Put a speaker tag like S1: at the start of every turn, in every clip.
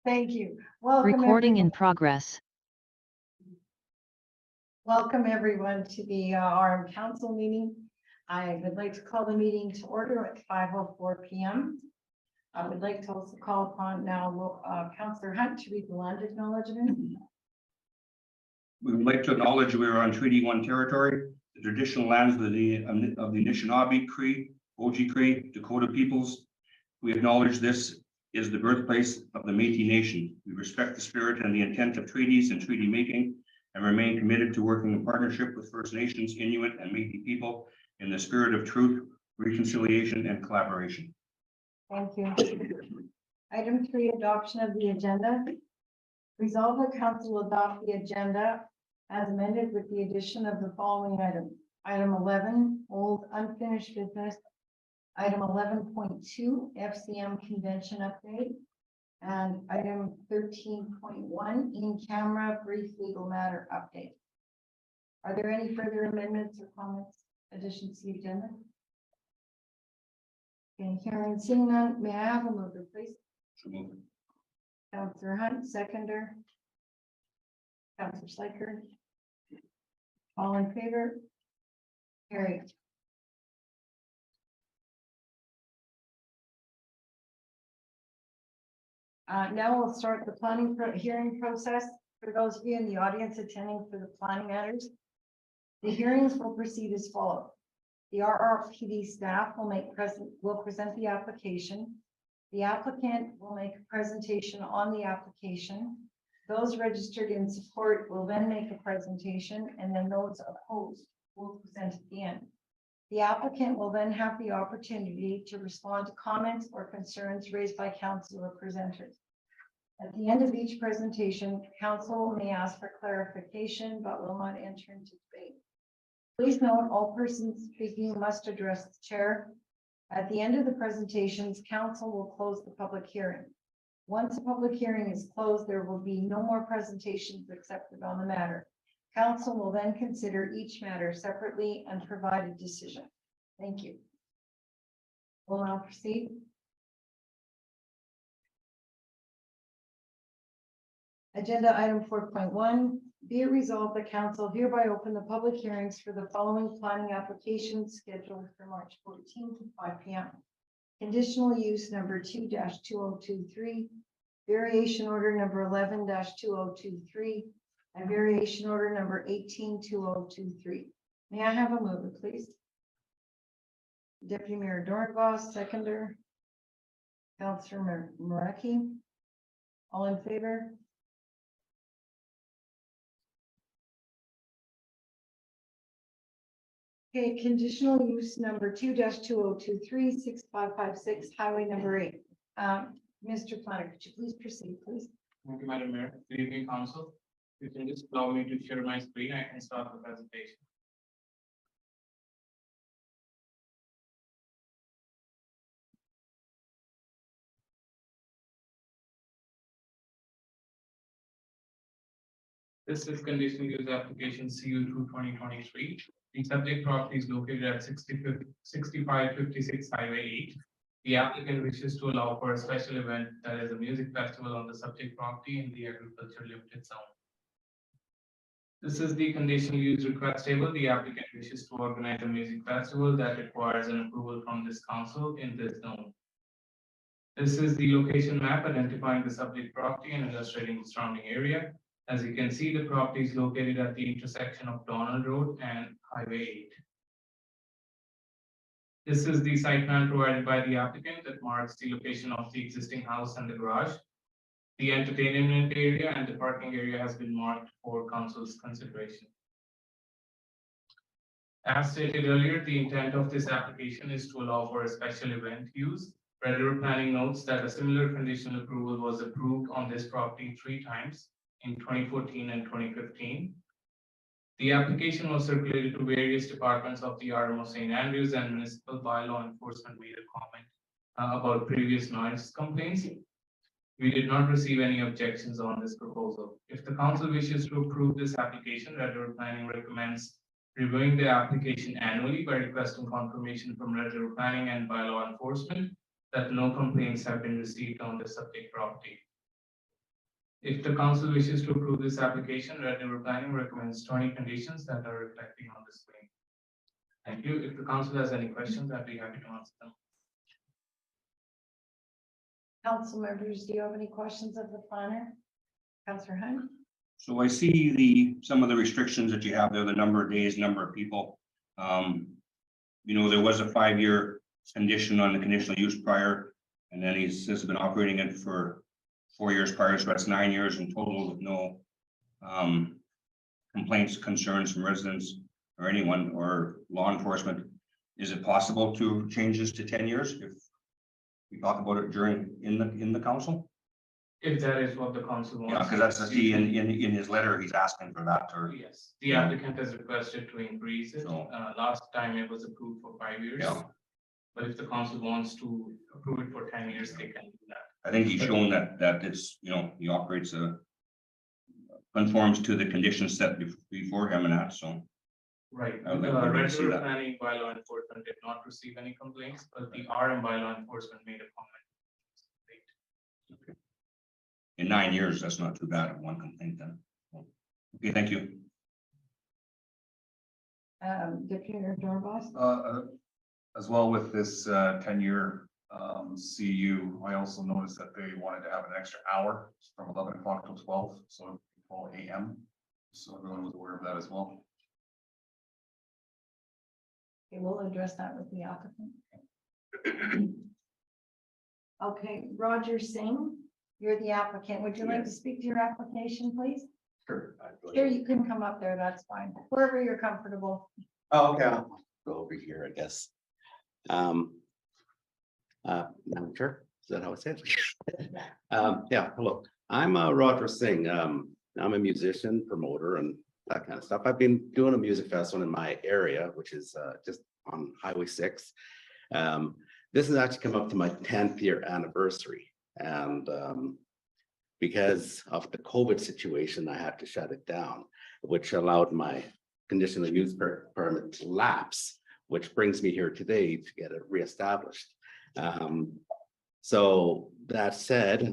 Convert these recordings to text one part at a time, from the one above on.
S1: Thank you. Welcome.
S2: Recording in progress.
S1: Welcome everyone to the RM Council meeting. I would like to call the meeting to order at 5:04 p.m. I would like to also call upon now Councillor Hunt to read the land acknowledgement.
S3: We would like to acknowledge we are on Treaty 1 territory, the traditional lands of the Anishinaabe, Cree, Oji-Cree, Dakota peoples. We acknowledge this is the birthplace of the Métis Nation. We respect the spirit and the intent of treaties and treaty making and remain committed to working in partnership with First Nations, Inuit, and Métis people in the spirit of truth, reconciliation, and collaboration.
S1: Thank you. Item 3, adoption of the agenda. Resolve the council will adopt the agenda as amended with the addition of the following items. Item 11, old unfinished business. Item 11.2, FCM convention update. And item 13.1, in-camera brief legal matter update. Are there any further amendments or comments, additions to the agenda? Okay, hearing and seeing none, may I have a mover, please?
S3: So moved.
S1: Councillor Hunt, seconder. Councillor Sliker. All in favor? Carried. Now we'll start the planning hearing process. For those of you in the audience attending for the planning matters, the hearings will proceed as follows. The RRPD staff will present the application. The applicant will make a presentation on the application. Those registered in support will then make a presentation, and then those opposed will present at the end. The applicant will then have the opportunity to respond to comments or concerns raised by council or presenters. At the end of each presentation, council may ask for clarification, but will not enter into debate. Please note all persons speaking must address the chair. At the end of the presentations, council will close the public hearing. Once the public hearing is closed, there will be no more presentations accepted on the matter. Council will then consider each matter separately and provide a decision. Thank you. We'll now proceed. Agenda item 4.1, be it resolved that council hereby open the public hearings for the following planning applications scheduled for March 14th at 5 p.m. Conditional use number 2-2023, variation order number 11-2023, and variation order number 18-2023. May I have a mover, please? Deputy Mayor Dornbos, seconder. Councillor Maraki. All in favor? Okay, conditional use number 2-2023, 6556, highway number 8. Mr. Planner, could you please proceed, please?
S4: Thank you, Madam Mayor. Good evening, Council. You can just allow me to share my screen. I can start the presentation. This is conditional use application CU2 2023. The subject property is located at 6556 Highway 8. The applicant wishes to allow for a special event that is a music festival on the subject property in the agriculture limited zone. This is the conditional use request table. The applicant wishes to organize a music festival that requires an approval from this council in this zone. This is the location map identifying the subject property and illustrating the surrounding area. As you can see, the property is located at the intersection of Donald Road and Highway 8. This is the site plan provided by the applicant that marks the location of the existing house and the garage. The entertainment area and the parking area has been marked for council's consideration. As stated earlier, the intent of this application is to allow for a special event use. Regular planning notes that a similar conditional approval was approved on this property 3 times in 2014 and 2015. The application was circulated to various departments of the RMO St. Andrews and municipal bylaw enforcement made a comment about previous noise complaints. We did not receive any objections on this proposal. If the council wishes to approve this application, regular planning recommends reviewing the application annually by requesting confirmation from regular planning and bylaw enforcement that no complaints have been received on the subject property. If the council wishes to approve this application, Red River Planning recommends 20 conditions that are reflecting on the screen. Thank you. If the council has any questions, I'd be happy to answer them.
S1: Council members, do you have any questions of the planner? Councillor Hunt?
S3: So I see some of the restrictions that you have there, the number of days, number of people. You know, there was a 5-year condition on the conditional use prior, and then he's been operating it for 4 years prior, so that's 9 years in total with no complaints, concerns from residents or anyone or law enforcement. Is it possible to change this to 10 years if we talk about it in the council?
S4: If that is what the council wants.
S3: Yeah, because that's the see in his letter, he's asking for that, or
S4: Yes, the applicant has requested to increase it.
S3: So-
S4: Last time it was approved for 5 years.
S3: Yeah.
S4: But if the council wants to approve it for 10 years, they can do that.
S3: I think he's shown that it's, you know, he operates conforms to the conditions set before him and that, so.
S4: Right,
S3: I would like to
S4: Red
S3: see
S4: River
S3: that.
S4: Planning bylaw enforcement did not receive any complaints, but the RM bylaw enforcement made a comment.
S3: In 9 years, that's not too bad of one complaint then. Okay, thank you.
S1: Deputy Mayor Dornbos?
S2: As well with this 10-year CU, I also noticed that they wanted to have an extra hour from 11 o'clock till 12, so 12 a.m. So everyone was aware of that as well.
S1: Okay, we'll address that with the applicant. Okay, Roger Singh, you're the applicant. Would you like to speak to your application, please?
S5: Sure.
S1: Here, you can come up there, that's fine, wherever you're comfortable.
S5: Oh, okay, I'll go over here, I guess. Madam Chair, is that how I say it? Yeah, hello, I'm Roger Singh. I'm a musician, promoter, and that kind of stuff. I've been doing a music festival in my area, which is just on Highway 6. This has actually come up to my 10th year anniversary, and because of the COVID situation, I had to shut it down, which allowed my conditional use permit to lapse, which brings me here today to get it reestablished. So that said,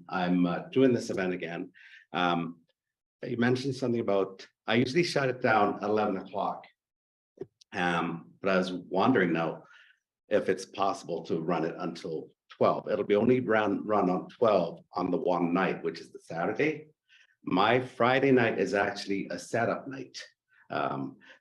S5: I'm doing this event again. You mentioned something about, I usually shut it down at 11 o'clock. But I was wondering now if it's possible to run it until 12. It'll be only run on 12 on the one night, which is the Saturday. My Friday night is actually a setup night,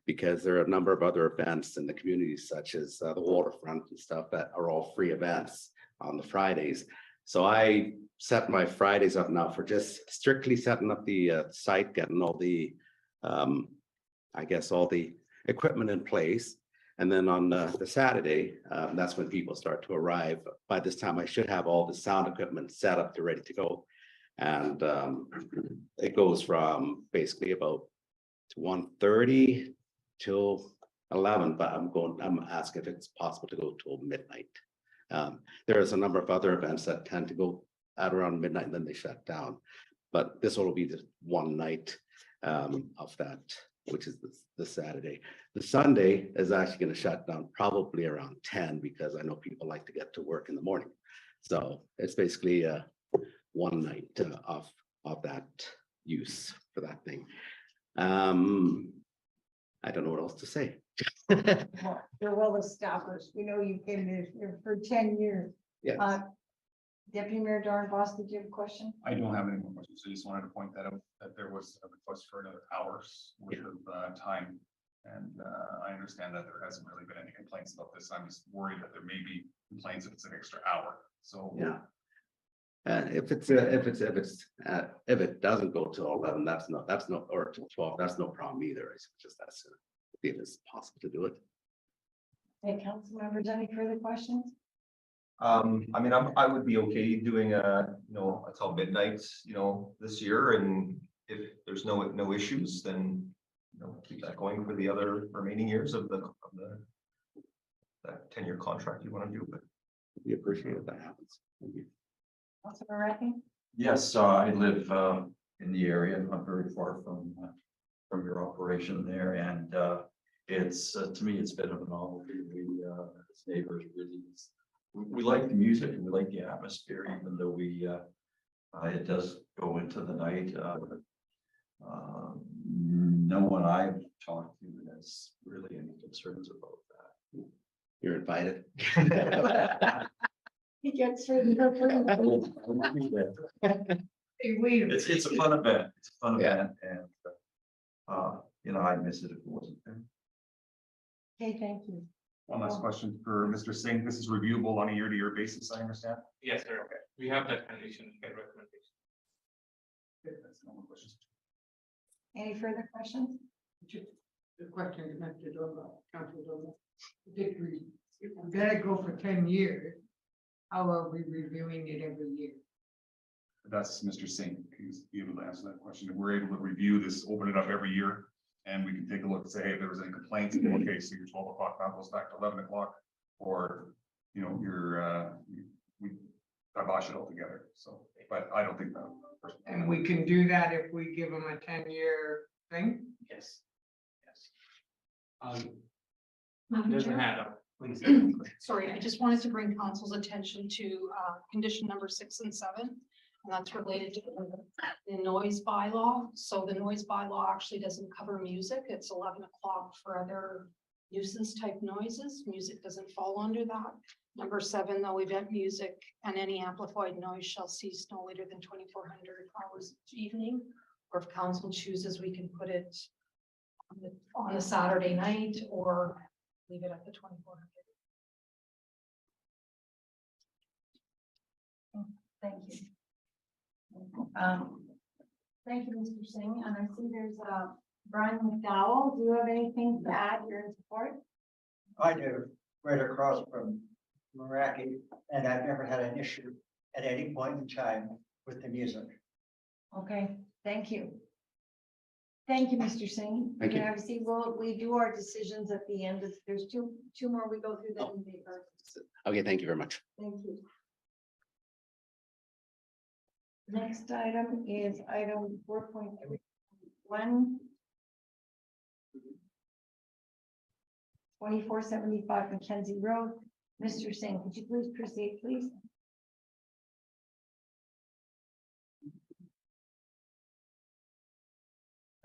S5: because there are a number of other events in the community, such as the waterfront and stuff, that are all free events on the Fridays. So I set my Fridays up now for just strictly setting up the site, getting all the, I guess, all the equipment in place. And then on the Saturday, that's when people start to arrive. By this time, I should have all the sound equipment set up to ready to go. And it goes from basically about 1:30 till 11, but I'm asking if it's possible to go till midnight. There is a number of other events that tend to go at around midnight and then they shut down. But this will be the one night of that, which is the Saturday. The Sunday is actually going to shut down probably around 10 because I know people like to get to work in the morning. So it's basically one night of that use for that thing. I don't know what else to say.
S1: Well, you're well established. We know you've been here for 10 years.
S5: Yeah.
S1: Deputy Mayor Dornbos, did you have a question?
S2: I don't have any more questions. I just wanted to point that out, that there was a request for another hour's worth of time. And I understand that there hasn't really been any complaints about this. I'm just worried that there may be complaints if it's an extra hour. So
S5: Yeah. If it doesn't go till 11, that's no, or till 12, that's no problem either. It's just that's if it's possible to do it.
S1: Hey, council members, any further questions?
S6: I mean, I would be okay doing until midnight, this year, and if there's no issues, then, keep that going for the other remaining years of that 10-year contract you want to do, but.
S5: We appreciate it. That happens. Thank you.
S1: Councilor Murphy?
S7: Yes, I live in the area, not very far from your operation there, and it's to me it's a bit of a novelty. We as neighbors really we like the music and we like the atmosphere, even though we, it does go into the night. No one I've talked to has really any concerns about that.
S5: You're invited.
S1: He gets for the.
S7: It's a fun event. It's a fun
S5: Yeah.
S7: event and, you know, I'd miss it if it wasn't there.
S1: Okay, thank you.
S2: One last question for Mr. Singh. This is reviewable on a year-to-year basis, I understand.
S4: Yes, sir. Okay. We have that condition in recommendation.
S2: Okay, that's no more questions.
S1: Any further questions?
S8: The question you mentioned on the council, if we're gonna go for 10 years, how are we reviewing it every year?
S2: That's Mr. Singh. He's able to answer that question. If we're able to review this, open it up every year, and we can take a look and say, hey, if there was any complaints, okay, so your 12 o'clock now goes back to 11 o'clock, or, you know, we kibosh it all together. So, but I don't think that.
S8: And we can do that if we give them a 10-year thing?
S4: Yes. Yes.
S9: Madam
S4: There's a
S9: Chair,
S4: hand up, please.
S9: sorry, I just wanted to bring council's attention to condition number 6 and 7. And that's related to the noise bylaw. So the noise bylaw actually doesn't cover music. It's 11 o'clock for other nuisance type noises. Music doesn't fall under that. Number 7, though, event music and any amplified noise shall cease no later than 2400 hours each evening. Or if council chooses, we can put it on a Saturday night or leave it at the 2400.
S1: Thank you. Thank you, Mr. Singh, and I see there's Brian McDowell. Do you have anything to add? You're in support?
S10: I do, right across from Meraki, and I've never had an issue at any point in time with the music.
S1: Okay, thank you. Thank you, Mr. Singh.
S5: Thank you.
S1: And obviously, we do our decisions at the end. There's two more we go through, then we make our.
S5: Okay, thank you very much.
S1: Thank you. Next item is item 4.1. 2475 McKenzie Road. Mr. Singh, could you please proceed, please?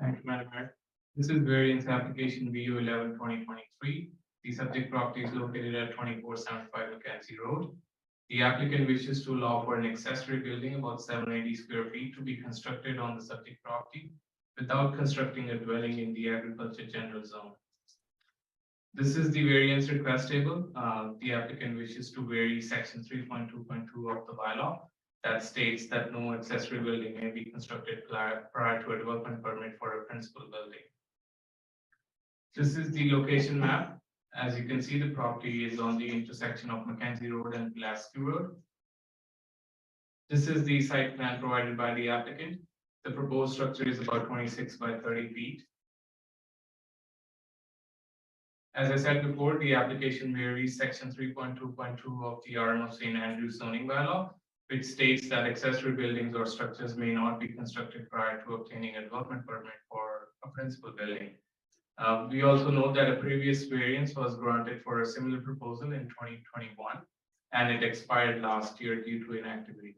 S4: Thank you, Madam Mayor. This is variance application VU 11/2023. The subject property is located at 2475 McKenzie Road. The applicant wishes to allow for an accessory building about 780 square feet to be constructed on the subject property without constructing a dwelling in the agriculture general zone. This is the variance request table. The applicant wishes to vary section 3.2.2 of the bylaw that states that no accessory building may be constructed prior to a development permit for a principal building. This is the location map. As you can see, the property is on the intersection of McKenzie Road and Pilatski Road. This is the site plan provided by the applicant. The proposed structure is about 26 by 30 feet. As I said before, the application varies section 3.2.2 of the RMO St. Andrews zoning bylaw, which states that accessory buildings or structures may not be constructed prior to obtaining a development permit for a principal building. We also note that a previous variance was granted for a similar proposal in 2021, and it expired last year due to inactivity.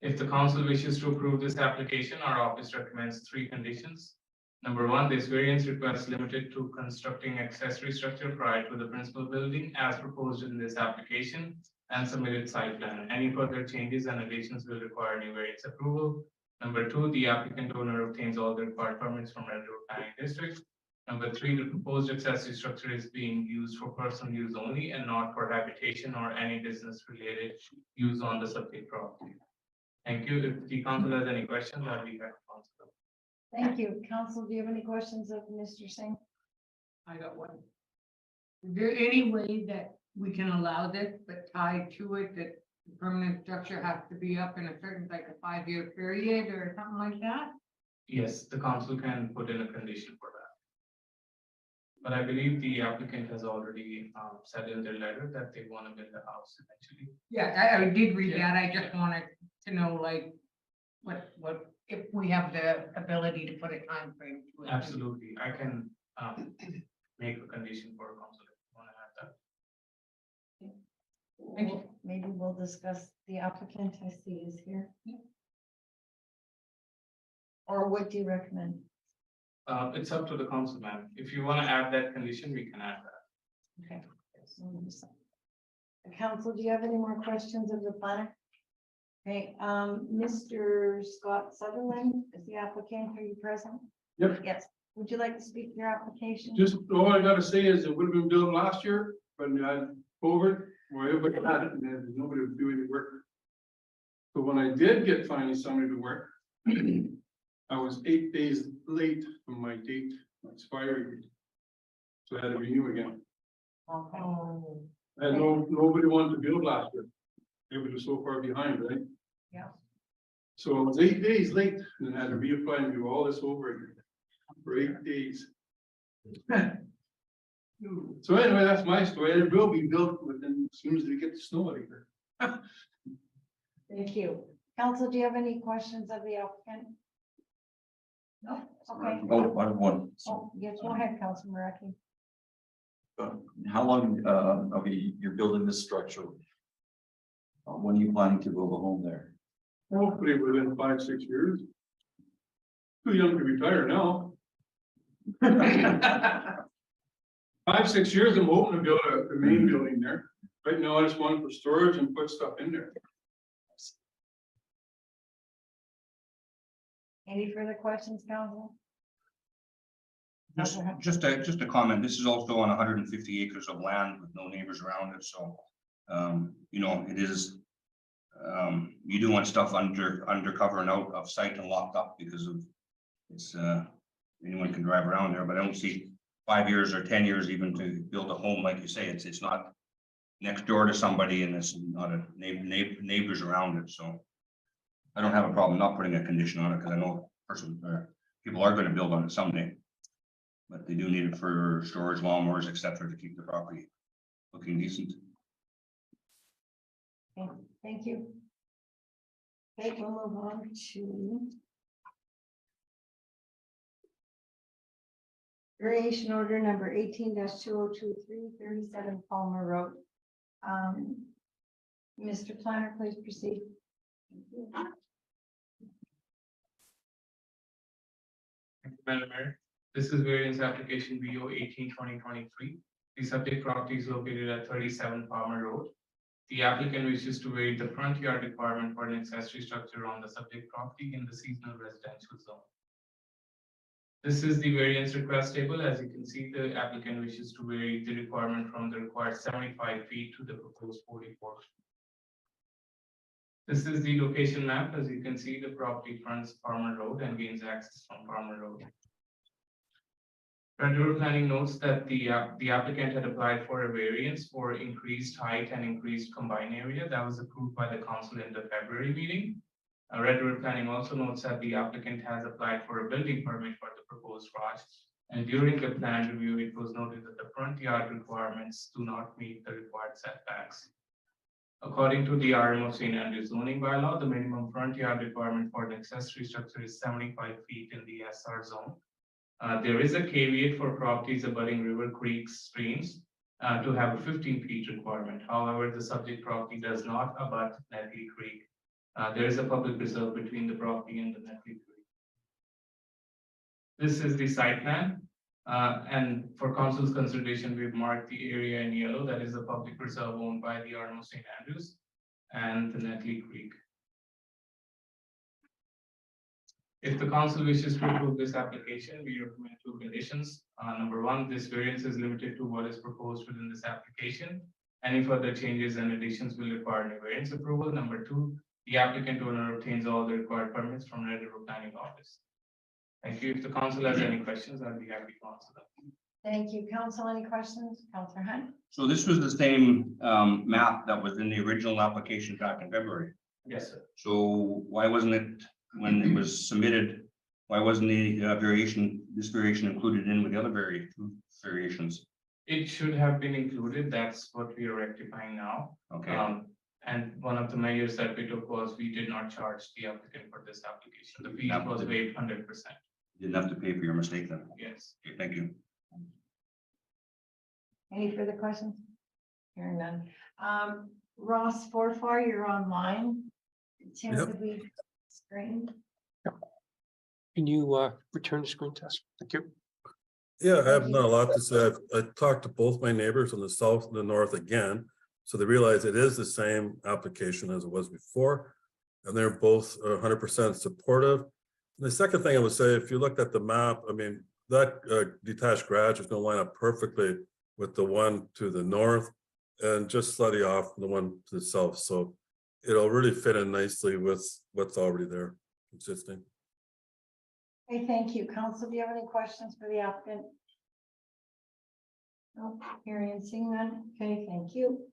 S4: If the council wishes to approve this application, our office recommends 3 conditions. Number 1, this variance request limited to constructing accessory structure prior to the principal building as proposed in this application and submitted site plan. Any further changes and additions will require new variance approval. Number 2, the applicant owner obtains all the required permits from Red Road Planning District. Number 3, the proposed accessory structure is being used for personal use only and not for habitation or any business related use on the subject property. Thank you. If the council has any questions, I'll be happy to answer them.
S1: Thank you. Council, do you have any questions of Mr. Singh?
S8: I got one. Is there any way that we can allow this, but tie to it that the permanent structure has to be up in a certain, like a 5-year period or something like that?
S4: Yes, the council can put in a condition for that. But I believe the applicant has already said in their letter that they want to build a house eventually.
S8: Yeah, I did read that. I just wanted to know, like, what if we have the ability to put a time frame to it.
S4: Absolutely. I can make a condition for a council if you want to have that.
S8: Thank you.
S1: Maybe we'll discuss the applicant I see is here. Or what do you recommend?
S4: It's up to the council, ma'am. If you want to add that condition, we can add that.
S1: Okay. Council, do you have any more questions of the planner? Okay, Mr. Scott Sutherland is the applicant. Are you present?
S11: Yep.
S1: Yes. Would you like to speak to your application?
S11: Just all I gotta say is it would have been built last year, but we had COVID, where everybody had it and then nobody was doing the work. So when I did get finally somebody to work, I was 8 days late from my date expiry. So I had to renew again.
S1: Okay.
S11: I had nobody wanted to build last year. Everybody was so far behind, right?
S1: Yeah.
S11: So I was 8 days late and then had to reapply and do all this over again for 8 days. So anyway, that's my story. It will be built within, as soon as we get the snow out of here.
S1: Thank you. Council, do you have any questions of the applicant? No? Okay.
S7: Oh, I have one.
S1: Oh, yes, go ahead, Council Maraki.
S7: How long, okay, you're building this structure? When are you planning to build a home there?
S11: Hopefully within 5-6 years. Too young to retire now. 5-6 years, I'm hoping to build the main building there. Right now, I just want for storage and put stuff in there.
S1: Any further questions, Council?
S3: Just a comment. This is also on 150 acres of land with no neighbors around it, so. You know, it is. You do want stuff undercover and out of sight and locked up because of it's anyone can drive around there, but I don't see 5 years or 10 years even to build a home, like you say. It's not next door to somebody and it's not a neighbors around it, so. I don't have a problem not putting a condition on it because I know people are going to build on it someday. But they do need it for storage, lawnmowers, etc., to keep the property looking decent.
S1: Okay, thank you. Okay, we'll move on to variation order number 18-2023, 37 Palmer Road. Mr. Planner, please proceed.
S4: Thank you, Madam Mayor. This is variance application BO 18-2023. The subject property is located at 37 Palmer Road. The applicant wishes to vary the front yard requirement for an accessory structure on the subject property in the seasonal residential zone. This is the variance request table. As you can see, the applicant wishes to vary the requirement from the required 75 feet to the proposed 44. This is the location map. As you can see, the property fronts Palmer Road and gains access from Palmer Road. Red River Planning notes that the applicant had applied for a variance for increased height and increased combined area that was approved by the council in the February meeting. Red River Planning also notes that the applicant has applied for a building permit for the proposed garage. And during the plan review, it was noted that the front yard requirements do not meet the required setbacks. According to the RM of St. Andrews zoning bylaw, the minimum front yard requirement for an accessory structure is 75 feet in the SR zone. There is a caveat for properties abutting river creeks, streams to have a 15 feet requirement. However, the subject property does not abut Netley Creek. There is a public reserve between the property and the Netley Creek. This is the site plan. And for council's consideration, we've marked the area in yellow. That is a public reserve owned by the RM of St. Andrews and the Netley Creek. If the council wishes to approve this application, we recommend two conditions. Number one, this variance is limited to what is proposed within this application. Any further changes and additions will require a variance approval. Number two, the applicant owner obtains all the required permits from Red River Planning Office. Thank you. If the council has any questions, I'll be happy to answer them.
S1: Thank you. Council, any questions? Councilor Hunt?
S3: So this was the same map that was in the original application back in February.
S4: Yes, sir.
S3: So why wasn't it, when it was submitted, why wasn't the this variation included in with the other variations?
S4: It should have been included. That's what we are rectifying now.
S3: Okay.
S4: And one of the measures that we took was we did not charge the applicant for this application. The fee was waived 100%.
S3: You didn't have to pay for your mistake then.
S4: Yes.
S3: Okay, thank you.
S1: Any further questions? Hearing none. Ross Forfar, you're online. Tim,
S12: Yep.
S1: could we screen?
S13: Can you return the screen test? Thank you.
S12: Yeah, I have not a lot to say. I talked to both my neighbors on the south and the north again. So they realize it is the same application as it was before. And they're both 100% supportive. And the second thing I would say, if you looked at the map, I mean, that detached garage is going to line up perfectly with the one to the north and just slightly off the one to the south. So it'll really fit in nicely with what's already there existing.
S1: Okay, thank you. Council, do you have any questions for the applicant? No, hearing and seeing none. Okay, thank you.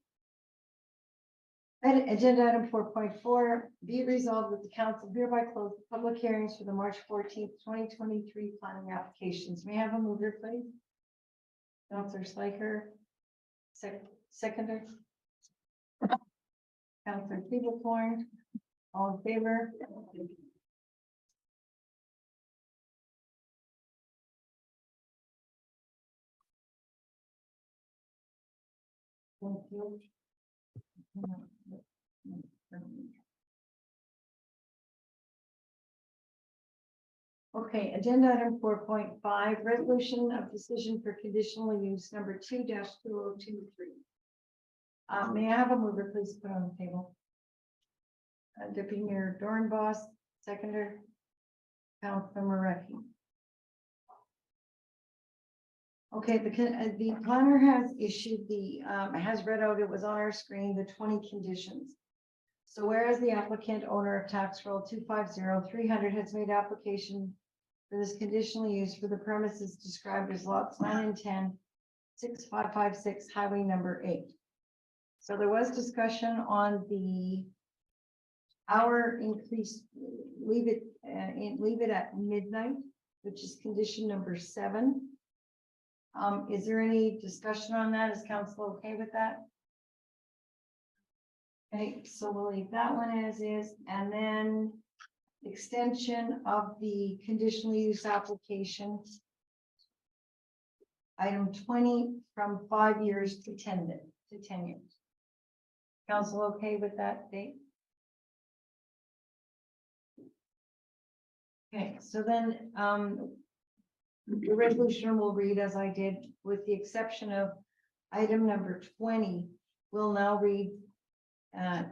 S1: And agenda item 4.4, be it resolved that the council hereby close the public hearings for the March 14th, 2023 planning applications. May I have a mover, please? Councilor Schleicher, seconder. Councilor Fiedelkorn, all in favor? Thank you. Okay, agenda item 4.5, resolution of decision for conditional use number 2-2023. May I have a mover, please put on the table? Deputy Mayor Dornbos, seconder. Councilor Mareki. Okay, the planner has issued has read out, it was on our screen, the 20 conditions. So whereas the applicant owner of tax roll 250-300 has made application for this conditional use for the premises described as lots 9 and 10, 6556 highway number 8. So there was discussion on the hour increase, leave it at midnight, which is condition number 7. Is there any discussion on that? Is council okay with that? Okay, so we'll leave that one as is, and then extension of the conditional use application. Item 20 from 5 years to 10 years. Council okay with that date? Okay, so then the resolution will read as I did, with the exception of item number 20, will now read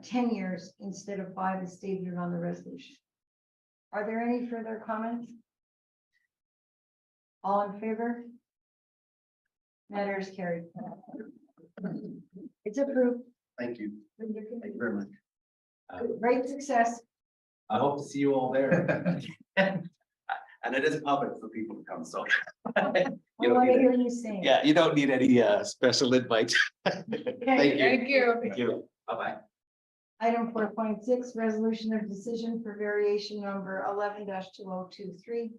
S1: 10 years instead of 5 as stated on the resolution. Are there any further comments? All in favor? Matter is carried. It's approved.
S5: Thank you. Thank you very much.
S1: Great success.
S5: I hope to see you all there. And it is public for people to come, so.
S1: I want to hear you sing.
S5: Yeah, you don't need any special invite. Thank you.
S8: Thank you.
S5: Thank you. Bye-bye.
S1: Item 4.6, resolution of decision for variation number 11-2023.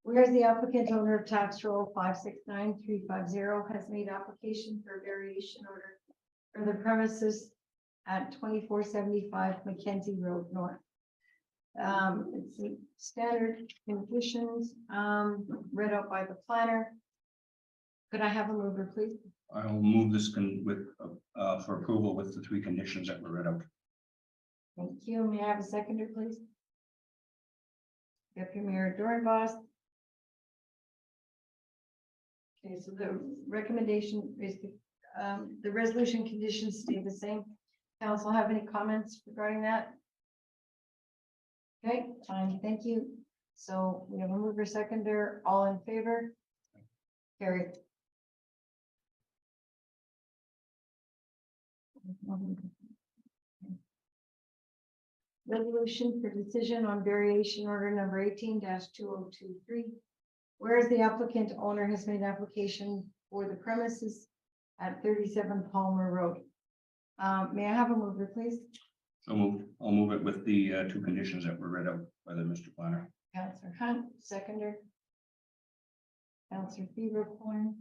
S1: Whereas the applicant owner of tax roll 569350 has made application for variation order for the premises at 2475 McKenzie Road North. It's the standard conditions read out by the planner. Could I have a mover, please?
S3: I will move this for approval with the 3 conditions that were read out.
S1: Thank you. May I have a seconder, please? Deputy Mayor Dornbos. Okay, so the recommendation is the resolution conditions stay the same. Council have any comments regarding that? Okay, fine, thank you. So we have a mover, seconder, all in favor? Carried. Resolution for decision on variation order number 18-2023. Whereas the applicant owner has made application for the premises at 37 Palmer Road. May I have a mover, please?
S3: So moved. I'll move it with the 2 conditions that were read out by the Mr. Planner.
S1: Councillor Hunt, seconder. Councillor Fiedelkorn.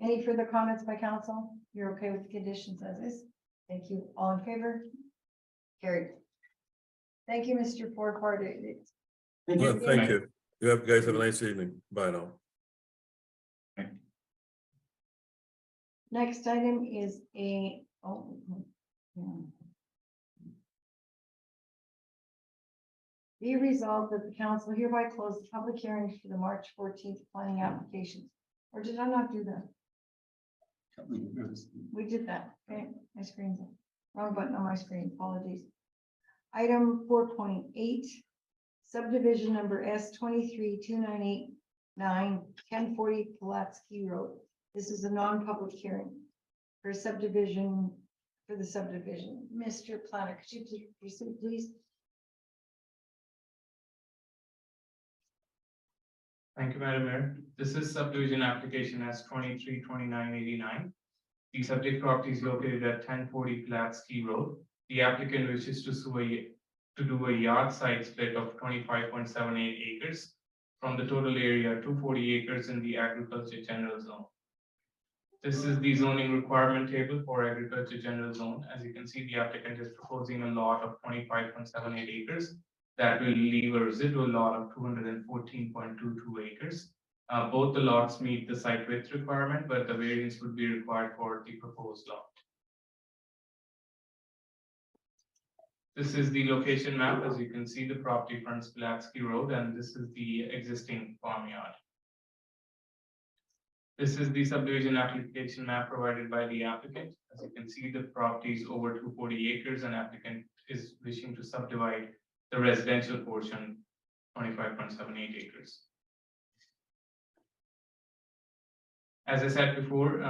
S1: Any further comments by council? You're okay with the conditions as is? Thank you. All in favor? Carried. Thank you, Mr. Forfar.
S12: Well, thank you. You guys have a nice evening. Bye now.
S1: Next item is Be resolved that the council hereby close the public hearing for the March 14th planning applications. Or did I not do that? We did that. Okay, my screen's on. Wrong button on my screen. Apologies. Item 4.8, subdivision number S232989, 1040 Pilatski Road. This is a non-public hearing for subdivision, for the subdivision. Mr. Planner, could you proceed, please?
S4: Thank you, Madam Mayor. This is subdivision application as 232989. The subject property is located at 1040 Pilatski Road. The applicant wishes to do a yard site split of 25.78 acres from the total area 240 acres in the agriculture general zone. This is the zoning requirement table for agriculture general zone. As you can see, the applicant is proposing a lot of 25.78 acres that will leave a residual lot of 214.22 acres. Both the lots meet the site width requirement, but the variance would be required for the proposed lot. This is the location map. As you can see, the property fronts Pilatski Road, and this is the existing farmyard. This is the subdivision application map provided by the applicant. As you can see, the property is over 240 acres, and applicant is wishing to subdivide the residential portion, 25.78 acres. As I said before,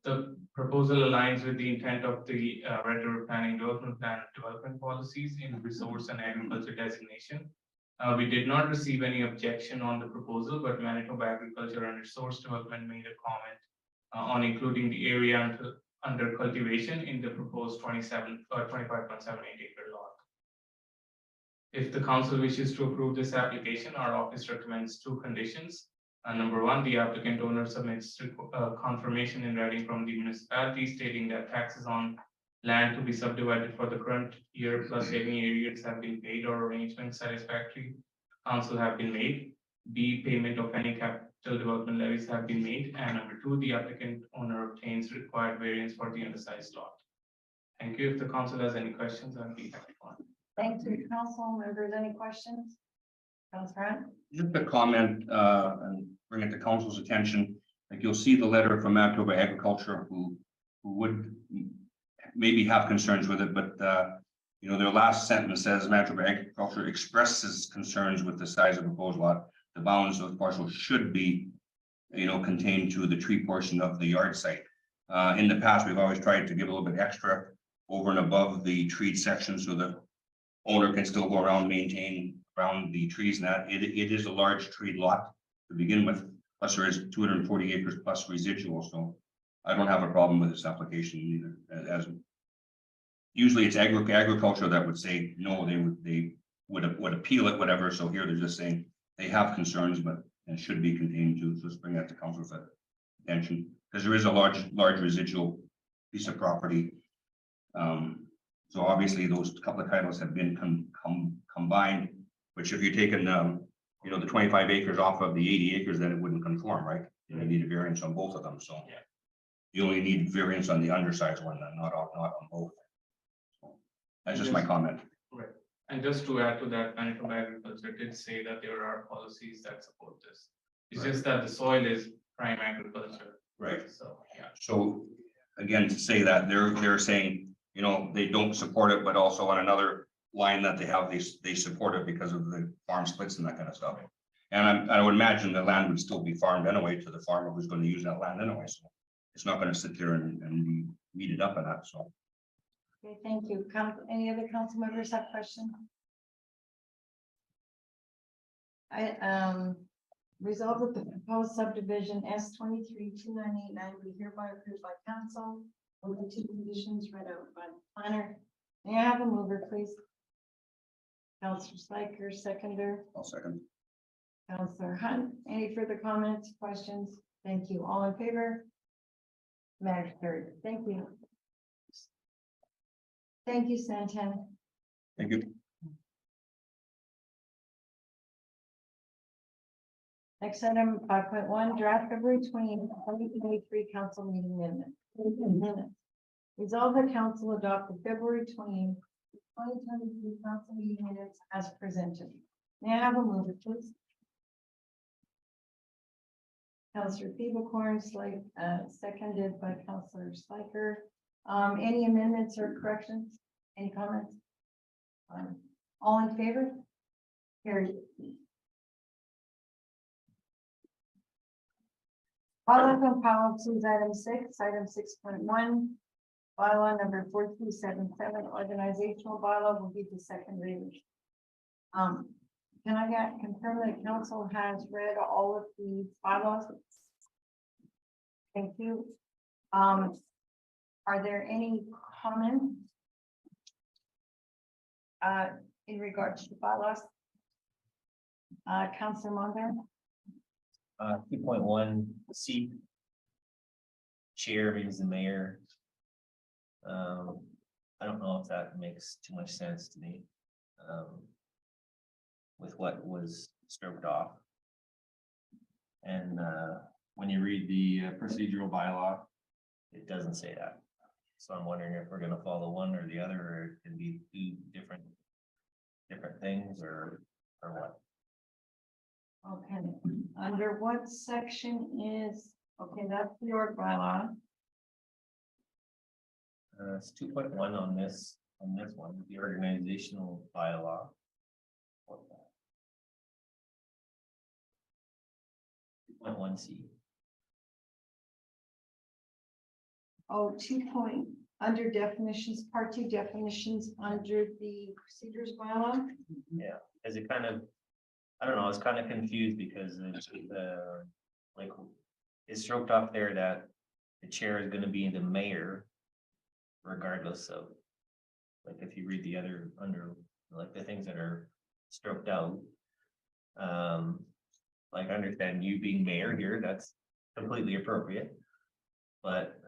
S4: the proposal aligns with the intent of the Red River Planning Development Plan development policies in resource and agriculture designation. We did not receive any objection on the proposal, but Manitoba Agriculture and Resource Development made a comment on including the area under cultivation in the proposed 25.78 acre lot. If the council wishes to approve this application, our office recommends two conditions. Number one, the applicant owner submits confirmation in writing from the municipality stating that taxes on land to be subdivided for the current year plus any areas have been paid or arrangements satisfactory council have been made. B, payment of any capital development levies have been made. And number two, the applicant owner obtains required variance for the undersized lot. Thank you. If the council has any questions, I'll be happy to answer.
S1: Thank you, council members. Any questions? Councilor Hunt?
S3: Just a comment, and bring it to council's attention, like you'll see the letter from Manitoba Agriculture who would maybe have concerns with it, but you know, their last sentence says Manitoba Agriculture expresses concerns with the size of the proposed lot. The bounds of the parcel should be, you know, contained to the tree portion of the yard site. In the past, we've always tried to give a little bit extra over and above the treed section so the owner can still go around, maintain around the trees, and that it is a large treed lot to begin with, plus there is 240 acres plus residual, so I don't have a problem with this application either. As usually it's agriculture that would say no, they would appeal it, whatever. So here they're just saying they have concerns, but it should be contained to. So let's bring that to council's attention, because there is a large residual piece of property. So obviously those couple of titles have been combined, which if you're taking you know, the 25 acres off of the 80 acres, then it wouldn't conform, right? You need a variance on both of them, so yeah, you only need variance on the undersized one, not on both. So that's just my comment.
S4: Right. And just to add to that, Manitoba Agriculture did say that there are policies that support this. It's just that the soil is prime agriculture.
S3: Right.
S4: So yeah.
S3: So again, to say that they're saying, you know, they don't support it, but also on another line that they have, they support it because of the farm splits and that kind of stuff. And I would imagine the land would still be farmed anyway to the farmer who's going to use that land anyway. So it's not going to sit there and be weeded up in that. So.
S1: Okay, thank you. Any other council members have questions? I resolve that the proposed subdivision S232989 be hereby approved by council with the two conditions read out by the planner. May I have a mover, please? Councilor Spiker, seconder.
S3: I'll second.
S1: Councilor Hunt, any further comments, questions? Thank you. All in favor? Matter carried. Thank you. Thank you, Santana.
S3: Thank you.
S1: Next item, 5.1, draft February 20, 2023 council meeting minutes. Resolve the council adopt the February 2023 council meeting minutes as presented. May I have a mover, please? Councillor Pilatski, seconded by Councillor Schleicher. Any amendments or corrections? Any comments? All in favor? Carried. Bylaws and policies, item 6.1. Bylaw number 4377, organizational bylaw will be the second reading. Can I confirm that council has read all of the bylaws? Thank you. Are there any comments in regards to the bylaws? Councilor Mondar?
S14: 2.1 C. Chair means the mayor. I don't know if that makes too much sense to me. With what was stroked off. And when you read the procedural bylaw, it doesn't say that. So I'm wondering if we're gonna follow one or the other, or it can be two different things, or what.
S1: Okay, under what section is, okay, that's the org bylaw.
S14: It's 2.1 on this one, the organizational bylaw. 2.1 C.
S1: Oh, 2 point, under definitions, part 2 definitions under the procedures bylaw.
S14: Yeah, as it kind of, I don't know, I was kind of confused because it's like it's stroked off there that the chair is gonna be the mayor. Regardless of, like, if you read the other under, like, the things that are stroked out. Like, I understand you being mayor here, that's completely appropriate. But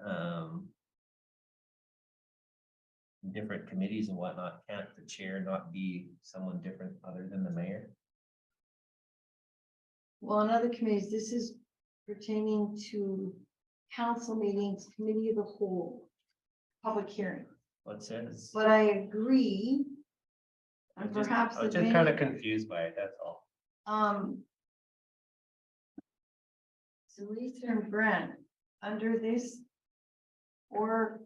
S14: different committees and whatnot, can't the chair not be someone different other than the mayor?
S1: Well, in other committees, this is pertaining to council meetings, committee of the whole, public hearing.
S14: What says?
S1: But I agree. And perhaps.
S14: I was
S1: the
S14: just kind of
S1: mayor-
S14: confused by it, that's all.
S1: So Lisa and Brent, under this, or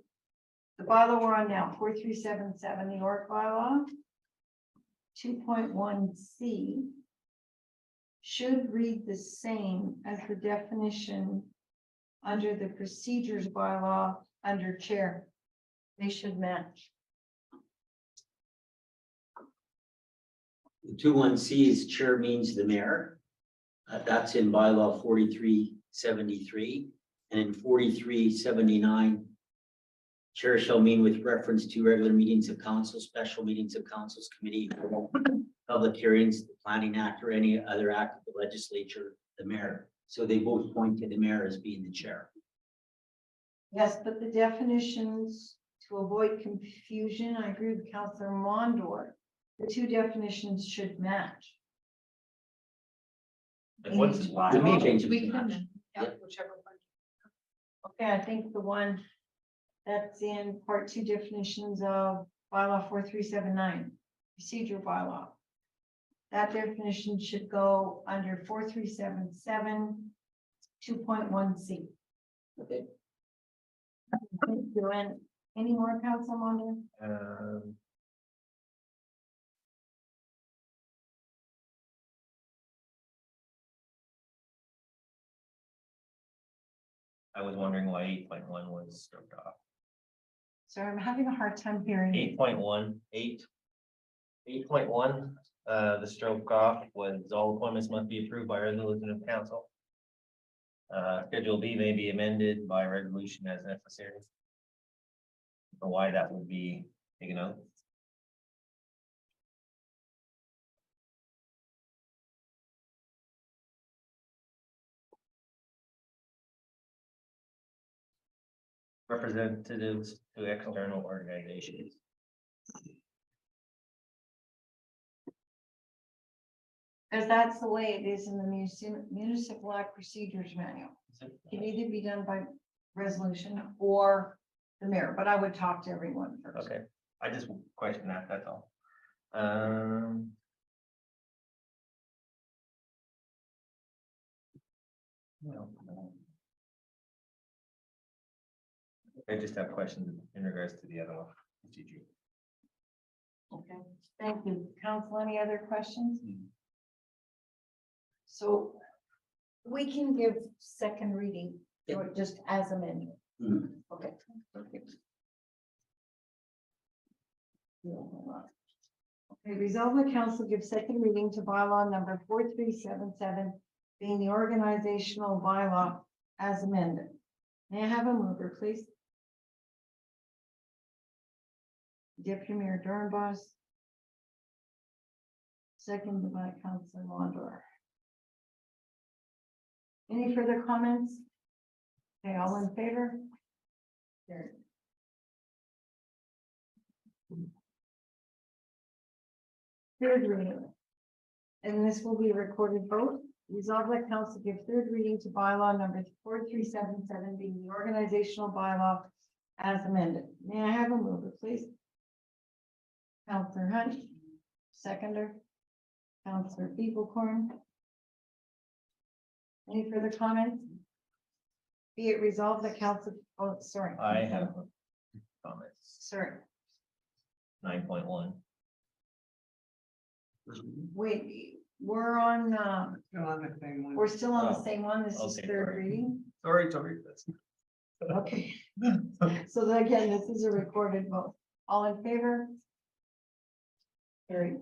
S1: the bylaw we're on now, 4377, the org bylaw, 2.1 C should read the same as the definition under the procedures bylaw under chair. They should match.
S15: The 2.1 C is chair means the mayor. That's in bylaw 4373, and in 4379, chair shall mean with reference to regular meetings of council, special meetings of councils, committee, public hearings, the planning act, or any other act of the legislature, the mayor. So they both point to the mayor as being the chair.
S1: Yes, but the definitions, to avoid confusion, I agree with Councillor Mondor. The two definitions should match.
S14: And what's
S1: In each
S15: To
S1: bylaw.
S15: me, change
S9: We
S15: it to
S9: can,
S15: match.
S9: yeah, whichever one.
S1: Okay, I think the one that's in part 2 definitions of bylaw 4379, procedure bylaw. That definition should go under 4377, 2.1 C.
S15: Okay.
S1: Joanne, any more, Council Mondor?
S14: I was wondering why 8.1 was stroked off.
S1: Sorry, I'm having a hard time hearing.
S14: 8.1, 8.1, the stroke off was all appointments must be approved by resolution of council. Schedule B may be amended by resolution as necessary. For why that would be taken out. Representatives to external organizations.
S1: Because that's the way it is in the municipal act procedures manual. It can either be done by resolution or the mayor, but I would talk to everyone first.
S14: Okay, I just question that, that's all. No. I just have questions in regards to the other one. procedure.
S1: Okay, thank you. Council, any other questions?
S14: Hmm.
S1: So we can give second reading, or just as amended.
S15: Mhm.
S1: Okay. Perfect. Yeah, hold on. Okay, resolve the council give second reading to bylaw number 4377, being the organizational bylaw as amended. May I have a mover, please? Deputy Mayor Dornbos. Seconded by Councilor Wondor. Any further comments? Okay, all in favor? Carried. Third reading. And this will be a recorded vote. Resolve that council give third reading to bylaw number 4377, being the organizational bylaw as amended. May I have a mover, please? Councilor Hunt, seconder. Councilor Beeblecorn. Any further comments? Be it resolved that council, oh, sorry.
S14: I have comments.
S1: Sorry,
S14: 9.1.
S1: wait, we're on,
S10: Still on the same one.
S1: we're still on the
S14: Oh,
S1: same one. This is
S14: okay,
S1: third
S14: sorry.
S1: reading.
S14: Sorry, that's.
S1: Okay. So then again, this is a recorded vote. All in favor? Carried.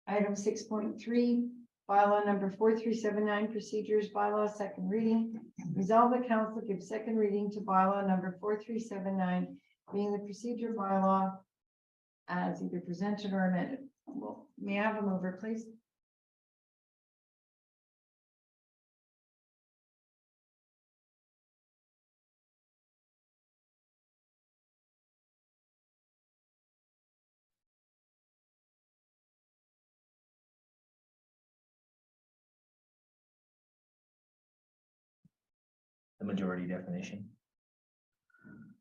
S1: Item 6.3, bylaw number 4379, procedures bylaw second reading. Resolve the council give second reading to bylaw number 4379, being the procedure bylaw as either presented or amended. Well, may I have a mover, please?
S14: The majority definition.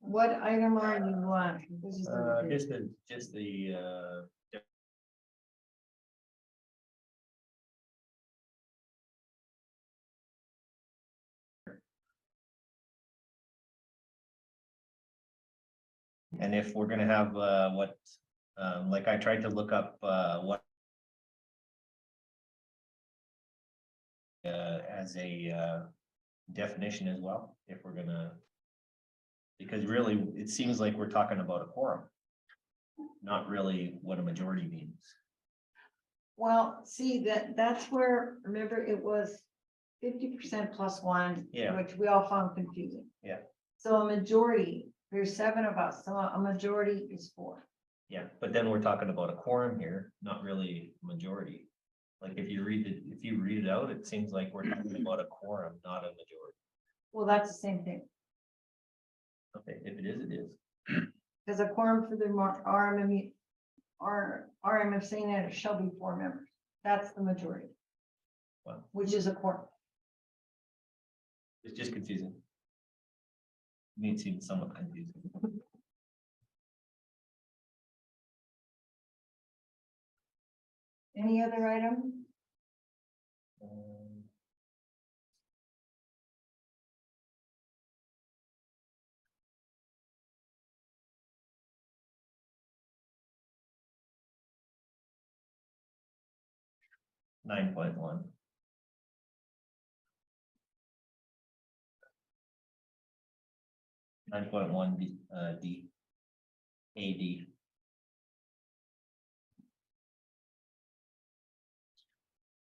S1: What item are you on? This is the
S14: Just the, and if we're gonna have, what, like I tried to look up, what as a, definition as well, if we're gonna, because really, it seems like we're talking about a quorum, not really what a majority means.
S1: Well, see, that's where, remember, it was 50% plus one,
S14: Yeah.
S1: which we all found confusing.
S14: Yeah.
S1: So a majority, there's 7 of us, so a majority is 4.
S14: Yeah, but then we're talking about a quorum here, not really majority. Like if you read it out, it seems like we're talking about a quorum, not a majority.
S1: Well, that's the same thing,
S14: Okay, if it is, it is.
S1: because a quorum for the RMFC net shall be 4 members. That's the majority.
S14: Wow.
S1: Which is a quorum.
S14: It's just confusing. Me, it seems somewhat confusing.
S1: Any other item?
S14: 9.1. D, AD.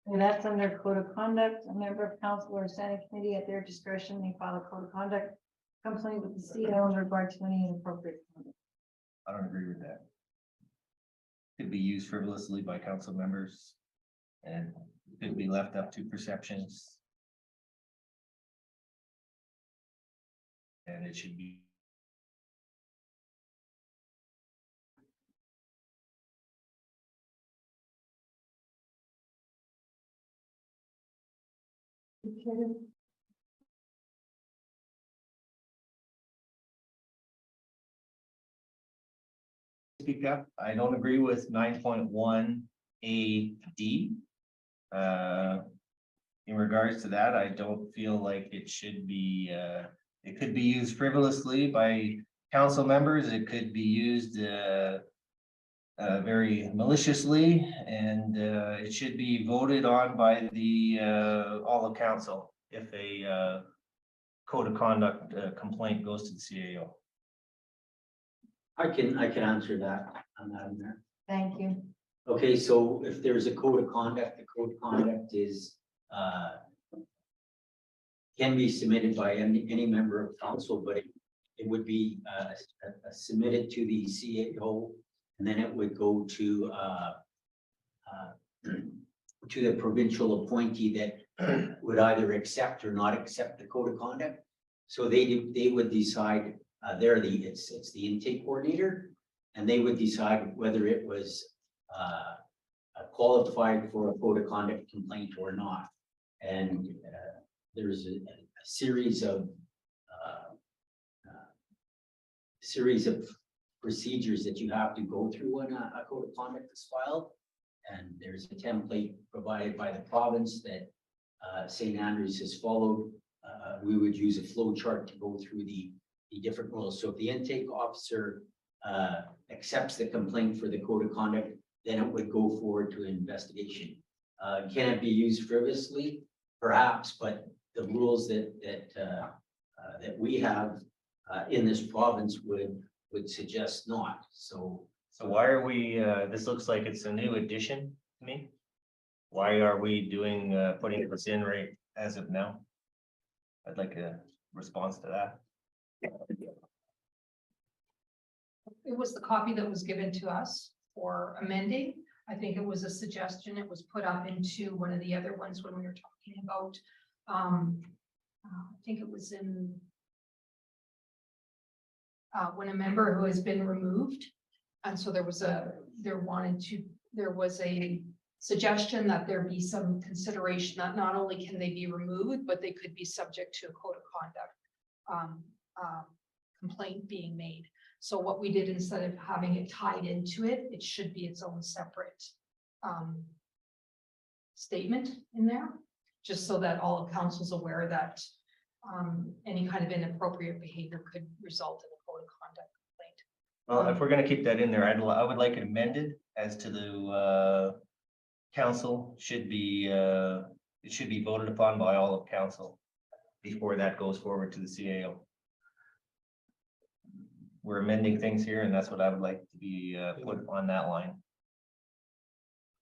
S1: And that's under code of conduct. A member of council or standing committee at their discretion may file a code of conduct complaint with the CEO in regard to any inappropriate conduct.
S14: I don't agree with that. Could be used frivolously by council members and could be left up to perceptions. And it should be Speak up. I don't agree with 9.1 AD. In regards to that, I don't feel like it should be, it could be used frivolously by council members. It could be used very maliciously, and it should be voted on by the all of council if a code of conduct complaint goes to the CAO.
S15: I can answer that. Madam Mayor.
S1: Thank you.
S15: Okay, so if there's a code of conduct, the code of conduct is can be submitted by any member of council, but it would be submitted to the CAO, and then it would go to the provincial appointee that would either accept or not accept the code of conduct. So they would decide, it's the intake coordinator, and they would decide whether it was qualified for a code of conduct complaint or not. And there's a series of procedures that you have to go through when a code of conduct is filed. And there's a template provided by the province that St. Andrews has followed. We would use a flow chart to go through the different rules. So if the intake officer accepts the complaint for the code of conduct, then it would go forward to an investigation. Can it be used frivolously? Perhaps, but the rules that we have in this province would suggest not. So
S14: why are we, this looks like it's a new addition to me. Why are we doing, putting this in right as of now? I'd like a response to that.
S9: It was the copy that was given to us for amending. I think it was a suggestion. It was put up into one of the other ones when we were talking about, I think it was in when a member who has been removed. And so there was a suggestion that there be some consideration that not only can they be removed, but they could be subject to a code of conduct complaint being made. So what we did, instead of having it tied into it, it should be its own separate statement in there, just so that all of council's aware that any kind of inappropriate behavior could result in a code of conduct complaint.
S14: Well, if we're gonna keep that in there, I would like it amended as to the council should be, it should be voted upon by all of council before that goes forward to the CAO. We're amending things here, and that's what I would like to be put on that line.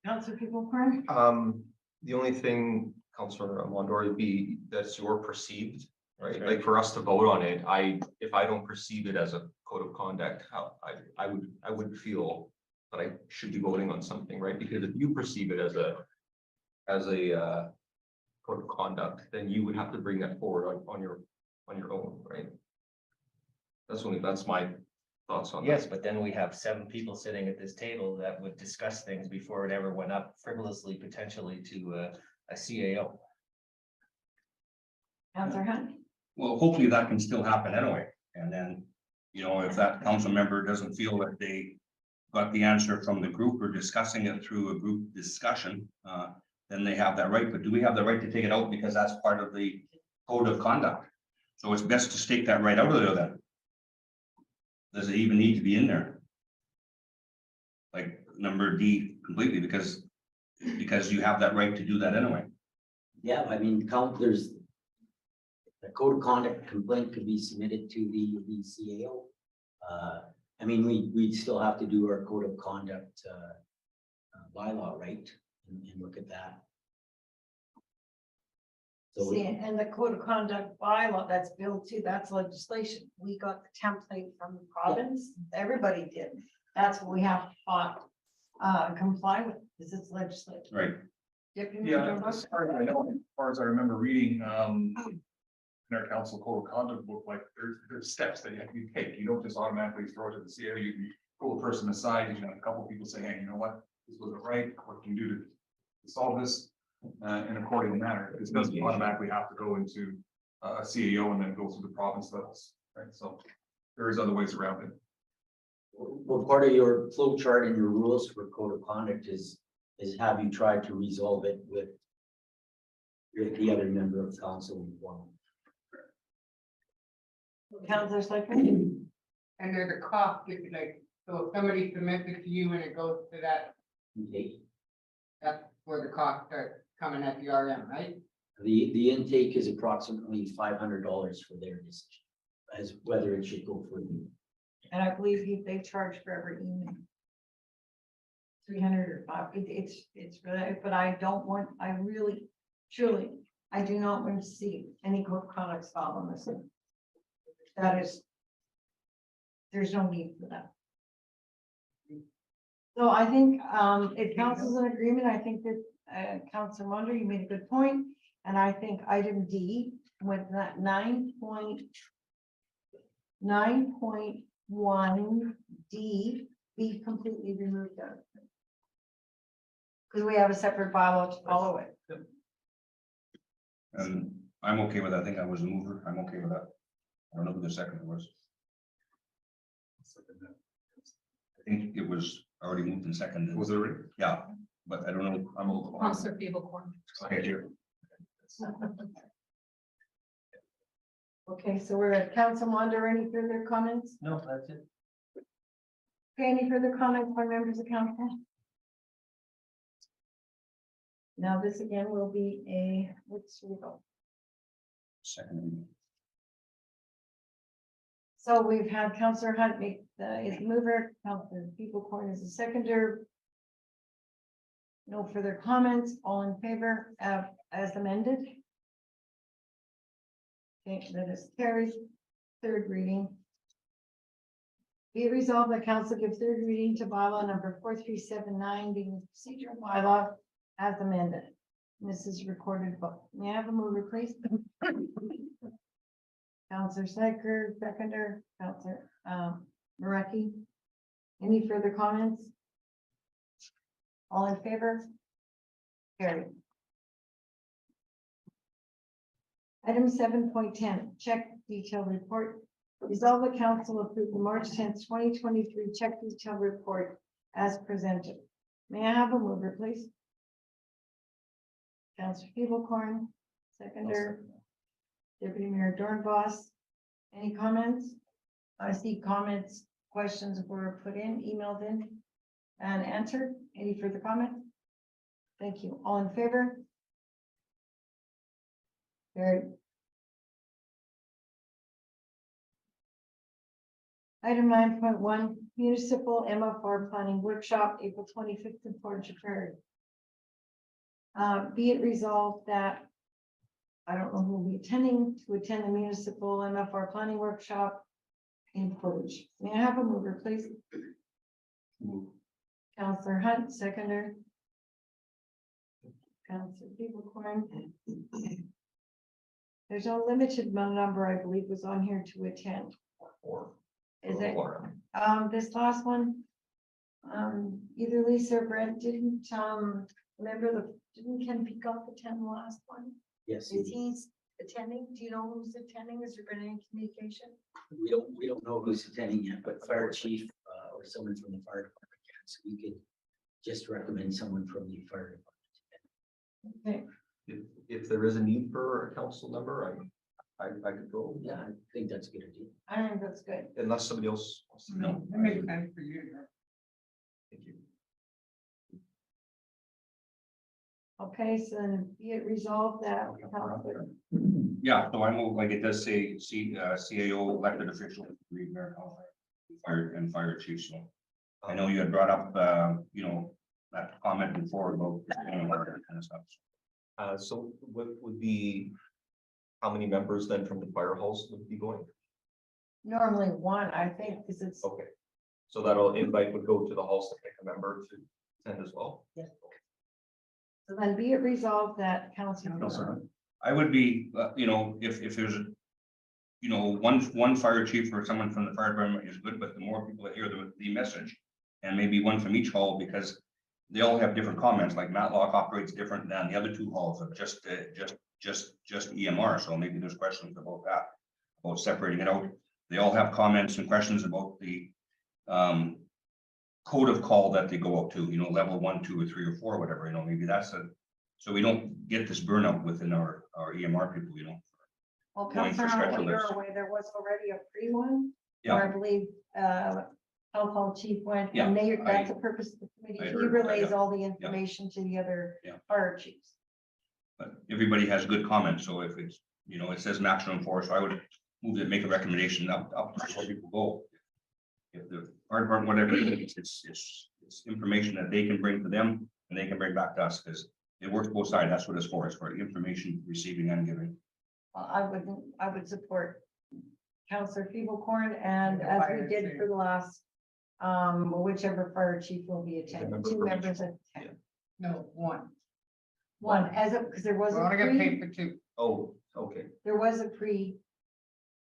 S1: Councilor Pivotal.
S6: The only thing, Councilor Mondor, would be that's your perceived, right?
S14: That's right.
S6: Like for us to vote on it, if I don't perceive it as a code of conduct, how I would feel that I should be voting on something, right? Because if you perceive it as a code of conduct, then you would have to bring that forward on your own, right? That's my thoughts on that.
S14: Yes, but then we have 7 people sitting at this table that would discuss things before it ever went up frivolously, potentially to a CAO.
S1: Councilor Hunt.
S3: Well, hopefully that can still happen anyway. And then, you know, if that council member doesn't feel that they got the answer from the group or discussing it through a group discussion, then they have that right. But do we have the right to take it out because that's part of the code of conduct? So it's best to take that right out of there then. Does it even need to be in there? Like number D completely, because you have that right to do that anyway.
S15: yeah, I mean, there's the code of conduct complaint could be submitted to the CAO. I mean, we'd still have to do our code of conduct bylaw, right? And look at that. So
S1: See, and the code of conduct bylaw that's built to, that's legislation. We got the template from the province. Everybody did. That's what we have to comply with. This is legislation.
S3: Right.
S2: Yeah, as far as I remember reading, in our council code of conduct book, like there's steps that you have to take. You don't just automatically throw it to the CAO. You pull a person aside, you know, a couple of people say, hey, you know what, this wasn't right. What can you do to solve this? in a according manner. It doesn't automatically have to go into a CAO and then go through the province levels, right? So there is other ways around it.
S15: Well, part of your flow chart and your rules for code of conduct is have you tried to resolve it with the other member of council in one.
S1: Councillor Slaker?
S8: And there's a cost, if like, so if somebody submits it to you and it goes to that,
S15: Okay.
S8: that's where the cost starts coming at the RM, right?
S15: The intake is approximately $500 for their decision, as whether it should go further.
S1: And I believe they charge for every email. 300 or 5, it's really, but I don't want, I really, truly, I do not want to see any code of conduct filed on this. That is, there's no need for that. So I think, if council's in agreement, I think that, Councilor Munder, you made a good point. And I think item D with that 9.1 D be completely removed out. Because we have a separate bylaw to follow it.
S3: And I'm okay with that. I think I was the mover. I'm okay with that. I don't know who the second was. I think it was already moved and seconded.
S2: Was it already?
S3: Yeah, but I don't know.
S2: I'm a little behind.
S9: Councillor Beeble.
S2: Okay, here.
S1: Okay, so we're at Council Munder. Any further comments?
S14: No, that's it.
S1: Okay, any further comments by members of council? Now, this again will be a, let's go.
S3: Second.
S1: So we've had Councillor Hunt make is the mover, Councillor Beeble is the seconder. No further comments, all in favor as amended. Okay, that is carried. Third reading. Be it resolved that council gives third reading to bylaw number 4379 being procedural bylaw as amended. This is recorded vote. May I have a mover, please? Councillor Slaker, seconder, Councillor Mareki. Any further comments? All in favor? Carried. Item 7.10, check detail report. Resolve the council approve the March 10th, 2023 check detail report as presented. May I have a mover, please? Councillor Feeblecorn, seconder. Deputy Mayor Dornbos. Any comments? I see comments, questions were put in, emailed in, and answered. Any further comment? Thank you. All in favor? Carried. Item 9.1, municipal MFR planning workshop, April 25th in Port Prairie. Be it resolved that I don't know who will be attending to attend the municipal MFR planning workshop in Portage. May I have a mover, please?
S3: Move.
S1: Councillor Hunt, seconder. Councillor Beeble. There's a limited number, I believe, was on here to attend.
S6: Or
S1: Is it? This last one, either Lisa or Brent didn't, didn't Ken Peacock attend the last one?
S15: Yes,
S1: Is he attending? Do you know who's attending? Has there been any communication?
S15: we don't know who's attending yet, but fire chief or someone from the fire department can, so we could just recommend someone from the fire department.
S1: Okay,
S6: If there is a need for a council member, I could go.
S15: Yeah, I think that's a good idea.
S1: I think that's good.
S6: Unless somebody else wants to.
S3: No.
S8: That makes sense for you.
S6: Thank you.
S1: Okay, so then be it resolved that.
S3: Yeah, so I move, like it does say, CAO elected official, read mayor, fire and fire chief, so. I know you had brought up, that comment before about that kind of stuff.
S6: So what would be, how many members then from the fire halls would be going?
S1: Normally one, I think, because it's.
S6: Okay, so that'll invite would go to the halls to pick a member to attend as well?
S1: Yeah. So then be it resolved that council.
S3: I would be, if there's one fire chief or someone from the fire department is good, but the more people that hear the message. And maybe one from each hall, because they all have different comments, like Matlock operates different than the other two halls of just EMR, so maybe there's questions about that, about separating it out. They all have comments and questions about the code of call that they go up to, level 1, 2, or 3, or 4, whatever, maybe that's so we don't get this burnout within our EMR people,
S1: Well,
S3: going for
S1: Councillor,
S3: special
S1: you're
S3: lists.
S1: aware there was already a pre one.
S3: Yeah.
S1: Where I believe, health hall chief went,
S3: Yeah,
S1: and that's the purpose of the
S3: I
S1: committee. He
S3: heard about that,
S1: relays
S3: yeah.
S1: all the information to the other
S3: Yeah.
S1: fire chiefs.
S3: But everybody has good comments, so if it's, it says maximum force, I would move it, make a recommendation up to where people go. If the fire department, whatever, it's information that they can bring to them and they can bring back to us, because it works both sides. That's what it's for information receiving and giving.
S1: Well, I would support Councillor Feeblecorn, and as we did for the last, whichever fire chief will be attending, 2 members at 10.
S8: No, one.
S1: One, because there was
S8: We're
S1: a
S8: only gonna pay
S1: pre,
S8: for 2.
S6: Oh, okay.
S1: there was a pre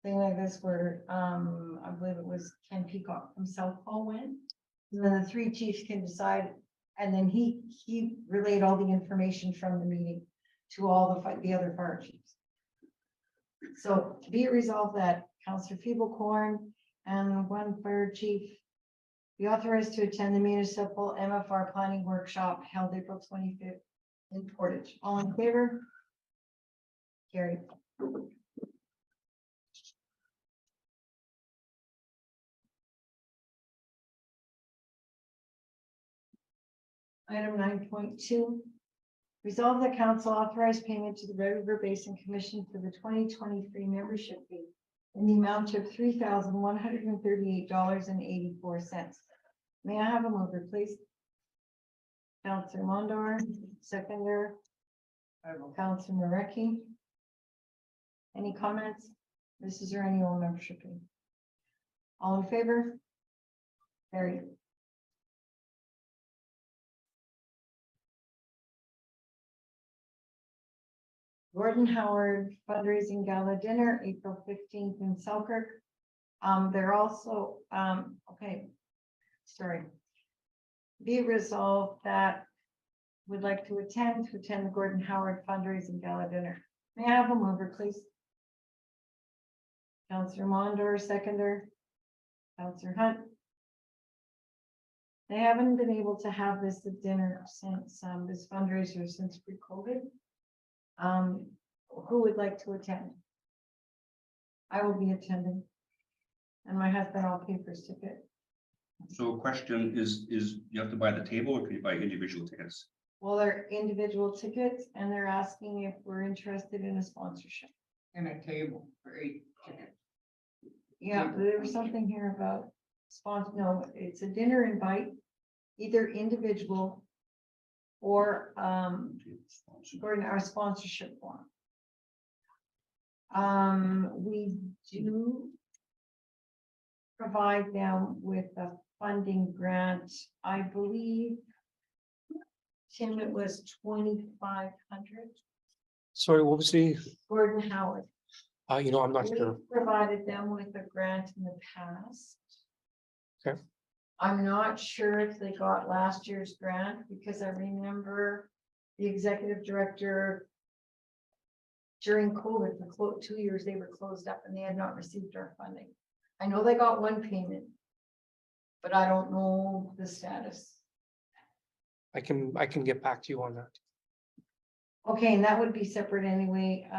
S1: thing like this where, I believe it was Ken Peacock from South Hall went. And then the 3 chiefs can decide, and then he relayed all the information from the meeting to all the other fire chiefs. So be it resolved that Councillor Feeblecorn and 1 fire chief be authorized to attend the municipal MFR planning workshop held April 25th in Portage. All in favor? Carried. Item 9.2. Resolve that council authorize payment to the Red River Basin Commission for the 2023 membership fee in the amount of $3,138.84. May I have a mover, please? Councillor Mondor, seconder. Councillor Mareki. Any comments? This is your annual membership fee. All in favor? Carried. Gordon Howard fundraising gala dinner, April 15th in Selkirk. They're also, okay, sorry. Be it resolved that would like to attend the Gordon Howard fundraising gala dinner. May I have a mover, please? Councillor Mondor, seconder. Councillor Hunt. They haven't been able to have this at dinner since, this fundraiser since pre-COVID. Who would like to attend? I will be attending. And my husband will pay for his ticket.
S3: So question is you have to buy the table or can you buy individual tickets?
S1: Well, they're individual tickets and they're asking if we're interested in a sponsorship.
S8: And a table for 8 tickets.
S1: Yeah, there was something here about no, it's a dinner invite, either individual or for our sponsorship form. We do provide them with a funding grant, I believe. Tim, it was 2,500.
S13: Sorry, what was the,
S1: Gordon Howard.
S13: I'm not
S1: We
S13: sure.
S1: provided them with a grant in the past.
S13: Okay.
S1: I'm not sure if they got last year's grant because I remember the executive director during COVID for 2 years, they were closed up and they had not received our funding. I know they got one payment, but I don't know the status.
S13: I can get back to you on that.
S1: Okay, and that would be separate anyway.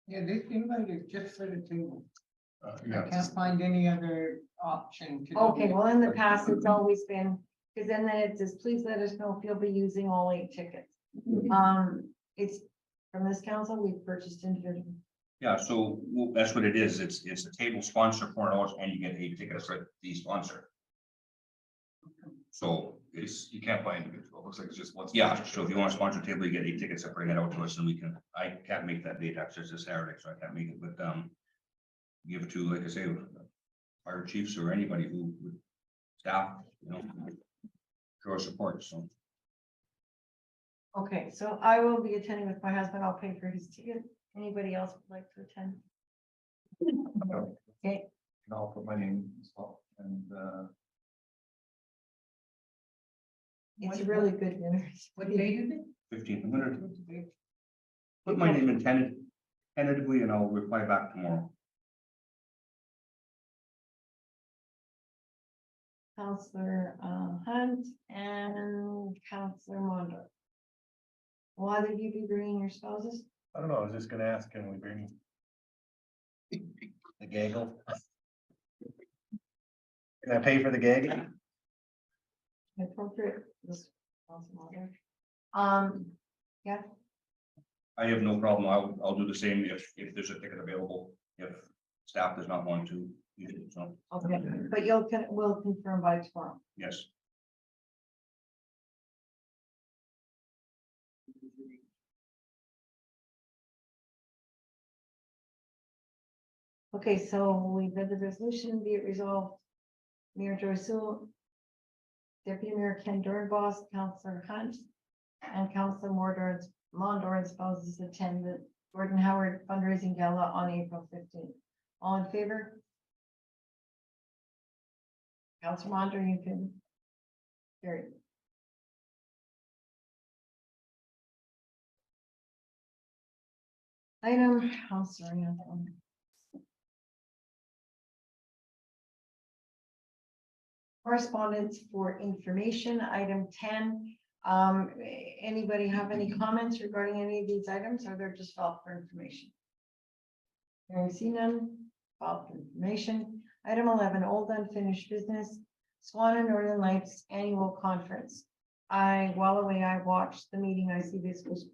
S8: Yeah, this invite is just for the table. I
S2: Yeah,
S8: can't find any other option to.
S1: Okay, well, in the past, it's always been, because then it says, please let us know if you'll be using all 8 tickets. It's from this council, we've purchased individual.
S3: Yeah, so that's what it is. It's a table sponsor $4 and you get 8 tickets for the sponsor. So
S2: you can't buy individual. It looks like it's just one.
S3: yeah, so if you want to sponsor a table, you get 8 tickets and bring it out to us and I can't make that date, actually, it's a Saturday, so I can't make it, but give it to, like I say, fire chiefs or anybody who would staff, show support, so.
S1: Okay, so I will be attending with my husband. I'll pay for his ticket. Anybody else would like to attend? Okay,
S2: And I'll put my name as well. And
S1: It's a really good dinner.
S8: What day is it?
S3: 15th. I'm gonna put my name in tentatively and I'll reply back tomorrow.
S1: Counselor Hunt and Counselor Mondo. Will either of you be bringing your spouses?
S2: I don't know, I was just gonna ask, can we bring the gaggle? Can I pay for the gaggle?
S1: Appropriate. This Counselor Mondo. Yeah,
S3: I have no problem. I'll do the same if there's a ticket available, if staff does not want to. use it. So,
S1: okay, but we'll confirm by tomorrow.
S3: yes.
S1: Okay, so we read the resolution, be it resolved. Mayor Joyce Sewell, Deputy Mayor Ken Dornbos, Councillor Hunt, and Councillor Mondor and spouses attend the Gordon Howard fundraising gala on April 15th. All in favor? Councillor Mondor, you can carry. Item, oh, sorry. Correspondence for information, item 10. Anybody have any comments regarding any of these items, or they're just filed for information? Hearing seen none, filed for information. Item 11, old unfinished business, Swan and Northern Lights Annual Conference. While away, I watched the meeting. I see this was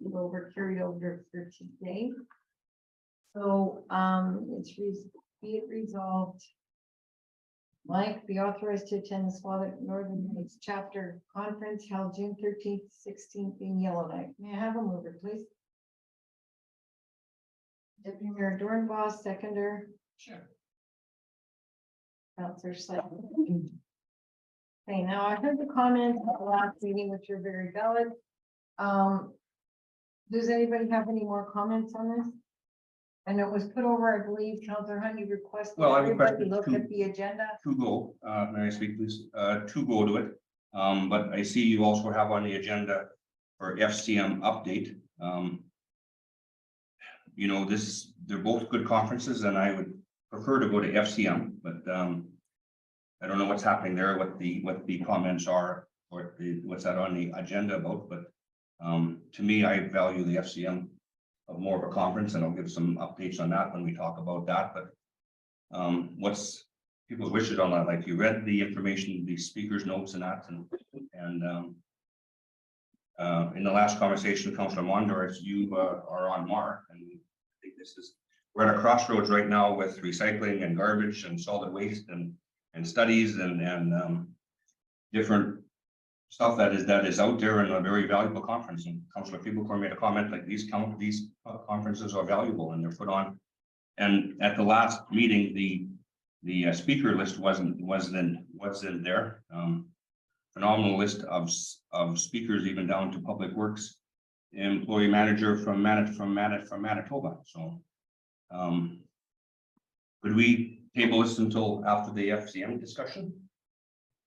S1: carried over for today. So, be it resolved. Mike, be authorized to attend the Swan Northern Lights Chapter Conference held June 13th, 16th in Yellowknife. May I have a mover, please? Deputy Mayor Dornbos, seconder.
S4: Sure.
S1: Councillor Slayton. Okay, now I heard the comments at the last meeting, which are very valid. Does anybody have any more comments on this? And it was put over, I believe, Councillor Hunt, you requested
S3: Well, I
S1: everybody
S3: requested
S1: look
S3: to-
S1: at the agenda.
S3: To go, may I speak please, to go to it. But I see you also have on the agenda for FCM update. You know, they're both good conferences and I would prefer to go to FCM, but I don't know what's happening there, what the comments are, or what's that on the agenda about, but to me, I value the FCM of more of a conference, and I'll give some updates on that when we talk about that, but what's people's wishes on that? Like, you read the information, the speaker's notes and that, and in the last conversation, Councillor Mondor, you are on MAR, and I think we're at a crossroads right now with recycling and garbage and solid waste and studies and different stuff that is out there in a very valuable conference. And Councillor Feeblecore made a comment like these conferences are valuable and they're put on. And at the last meeting, the speaker list wasn't in there. Phenomenal list of speakers, even down to Public Works employee manager from Manitoba. So could we table this until after the FCM discussion?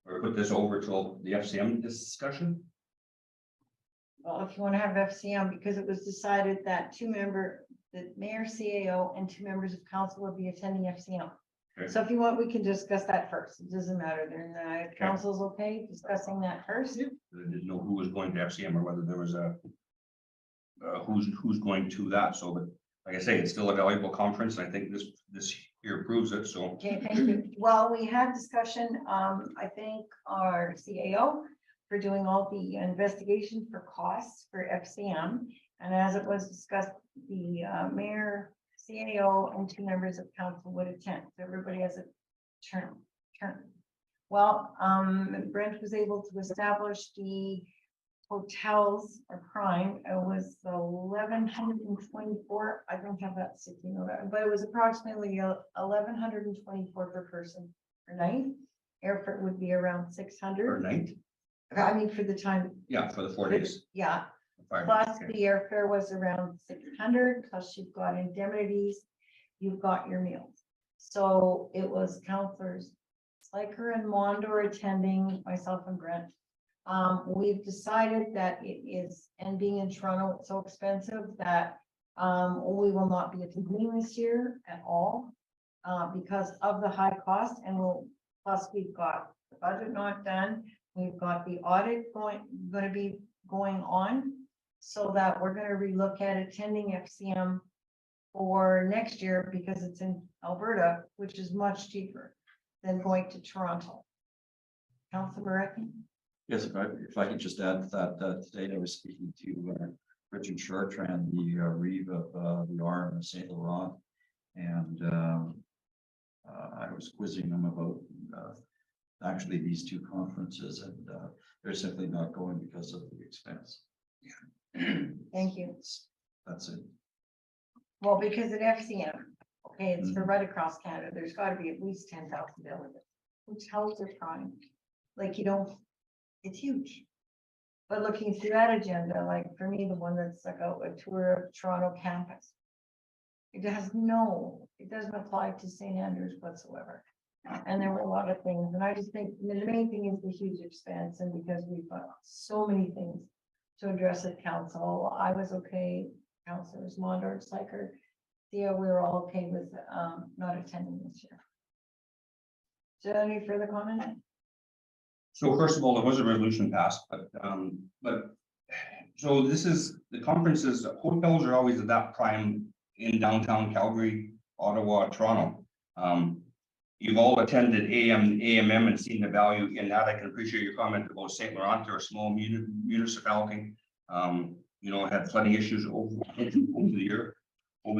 S3: Or put this over till the FCM discussion?
S1: Well, if you want to have FCM, because it was decided that the mayor, CAO, and 2 members of council will be attending FCM.
S3: Okay.
S1: So if you want, we can discuss that first. It doesn't matter. Then council's okay discussing that first.
S3: I didn't know who was going to FCM or whether there was a who's going to that. So, but like I say, it's still a valuable conference. I think this here proves it. So.
S1: Okay, thank you. Well, we had discussion, I think our CAO for doing all the investigation for costs for FCM. And as it was discussed, the mayor, CAO, and 2 members of council would attend. So everybody has a turn. Well, Brent was able to establish the hotels are prime. It was 1,124. I don't have that sticky note, but it was approximately 1,124 per person per night. Airfare would be around 600
S3: Per night?
S1: I mean, for the time.
S3: Yeah, for the 4 days.
S1: Yeah.
S3: Fine.
S1: Plus
S3: Okay.
S1: the airfare was around 600. Plus you've got indemnities. You've got your meals. So it was councillors Sliker and Mondor attending, myself and Brent. We've decided that it is, and being in Toronto, it's so expensive that we will not be attending this year at all because of the high cost, and plus we've got the budget not done. We've got the audit going to be going on, so that we're going to relook at attending FCM for next year because it's in Alberta, which is much cheaper than going to Toronto. Councilor Murray?
S7: Yes, if I could just add to that, today I was speaking to Richard Chartrand, the Reeve of the Arm of St. Laurent, and I was quizzing them about actually these two conferences, and they're simply not going because of the expense.
S1: Thank you.
S7: That's it.
S1: Well, because at FCM, okay, it's for right across Canada, there's got to be at least 10,000 delegates. Hotels are prime, like, you know, it's huge. But looking through that agenda, like for me, the one that's like a tour of Toronto campus, it doesn't apply to St. Andrews whatsoever. And there were a lot of things, and I just think the main thing is the huge expense, and because we've got so many things to address at council, I was okay. Councilors Mondor, Sliker, Theo, we were all okay with not attending this year. Is there any further comment?
S3: So first of all, there was a resolution passed, but so this is, the conferences, hotels are always at that prime in downtown Calgary, Ottawa, Toronto. You've all attended AMM and seen the value in that. I can appreciate your comment about St. Laurent. They're a small municipality. You know, had flooding issues over the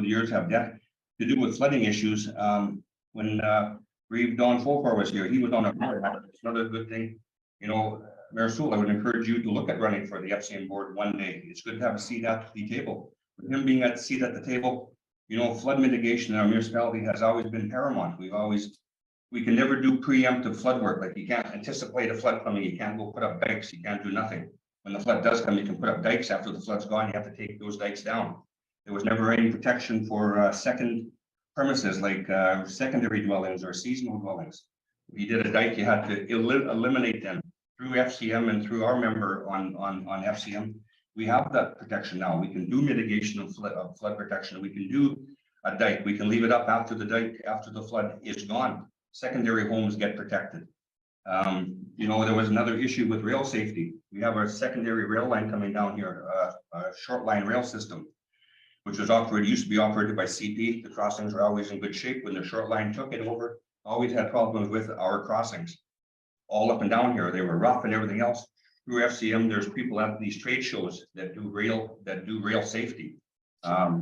S3: years have that to do with flooding issues. When Reeve Don Folkar was here, he was on a board. It's another good thing. You know, Mayor Sewell, I would encourage you to look at running for the FCM board one day. It's good to have a seat at the table. With him being at the seat at the table, you know, flood mitigation in our municipality has always been paramount. We can never do preemptive flood work. Like, you can't anticipate a flood coming. You can't go put up dikes. You can't do nothing. When the flood does come, you can put up dikes. After the flood's gone, you have to take those dikes down. There was never any protection for second premises like secondary dwellings or seasonal dwellings. If you did a dike, you had to eliminate them through FCM and through our member on FCM. We have that protection now. We can do mitigation of flood protection. We can do a dike. We can leave it up after the flood is gone. Secondary homes get protected. You know, there was another issue with rail safety. We have our secondary rail line coming down here, a short line rail system, which was used to be operated by CP. The crossings were always in good shape. When the short line took it over, always had problems with our crossings. All up and down here, they were rough and everything else. Through FCM, there's people at these trade shows that do rail safety.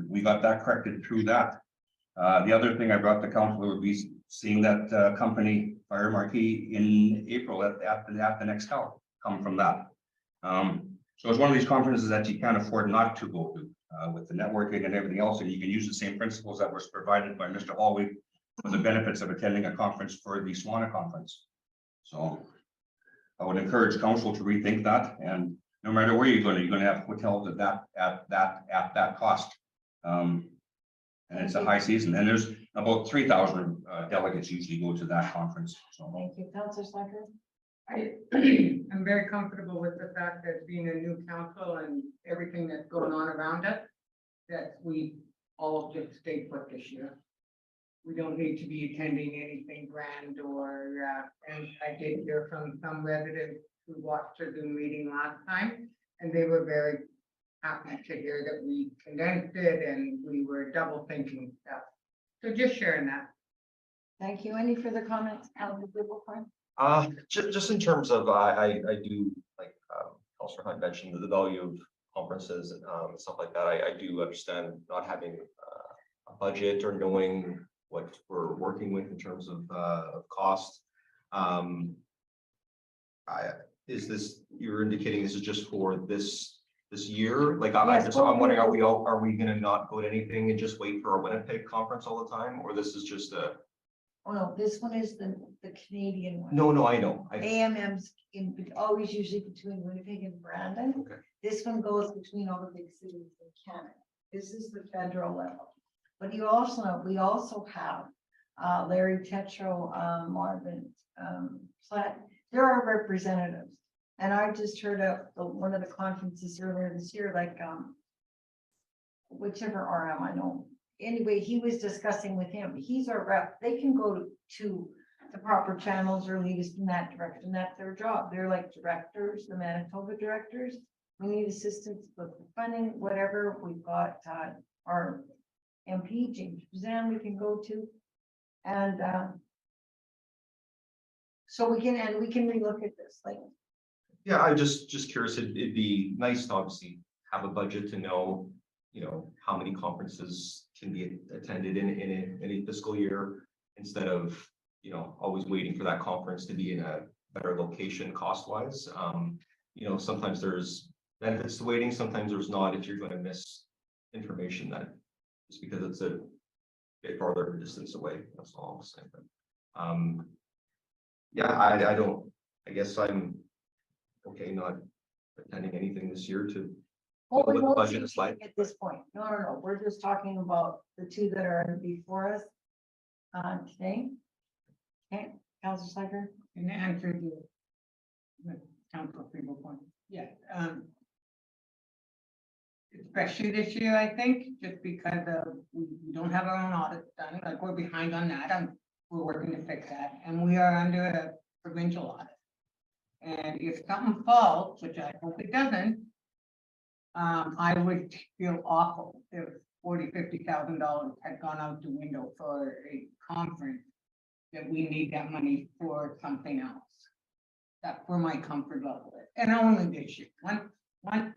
S3: We got that corrected through that. The other thing I brought to council would be seeing that company Fire Marquee in April at the next help come from that. So it's one of these conferences that you can't afford not to go to with the networking and everything else, and you can use the same principles that was provided by Mr. Hallway for the benefits of attending a conference for the SWANA conference. So I would encourage council to rethink that, and no matter where you're going to have hotels at that cost. And it's a high season, and there's about 3,000 delegates usually go to that conference. So
S1: Thank you, Councilor Slacker.
S8: I'm very comfortable with the fact that being a new council and everything that's going on around us, that we all just stay put this year. We don't need to be attending anything grand or, and I did hear from some residents who watched the Zoom meeting last time, and they were very happy to hear that we condensed it and we were double thinking stuff. So just sharing that.
S1: Thank you. Any further comments?
S6: Just in terms of, I do, like, Councilor Hunt mentioned the value of conferences and stuff like that. I do understand not having a budget or knowing what we're working with in terms of cost. Is this, you're indicating this is just for this year? Like, I'm wondering, are we gonna not go to anything and just wait for our Winnipeg conference all the time? Or this is just a.
S1: Oh, no, this one is the Canadian one.
S6: No, I know.
S1: AMM's always usually between Winnipeg and Brandon.
S6: Okay.
S1: This one goes between all the big cities in Canada. This is the federal level. But you also know, we also have Larry Tetro, Marvin Platt. There are representatives And I just heard of one of the conferences earlier this year, like, whichever RM I know. Anyway, he was discussing with him, he's our rep, they can go to the proper channels or lead us in that direction, that's their job, they're like directors, the Manitoba directors. We need assistance with the funding, whatever, we've got, our MP, James Buzan, we can go to. And, so we can relook at this, like,
S6: Yeah, I'm just curious, it'd be nice to obviously have a budget to know, you know, how many conferences can be attended in any fiscal year, instead of, you know, always waiting for that conference to be in a better location cost wise. You know, sometimes there's benefits to waiting, sometimes there's not, if you're gonna miss information that just because it's a bit farther distance away, that's all I'm saying. But, yeah, I guess I'm okay not attending anything this year to
S1: what we
S6: what the
S1: won't
S6: budget
S1: see
S6: is like.
S1: at this point. No, we're just talking about the two that are before us today. Okay, Councilor Slager.
S8: In answer to the council people point, yeah, especially this year, I think, just because we don't have our own audit done, like we're behind on that, and we're working to fix that, and we are under a provincial audit. And if something falls, which I hope it doesn't, I would feel awful if $40,000-50,000 had gone out the window for a conference that we need that money for something else. That's where my comfort level is, and only this year. Once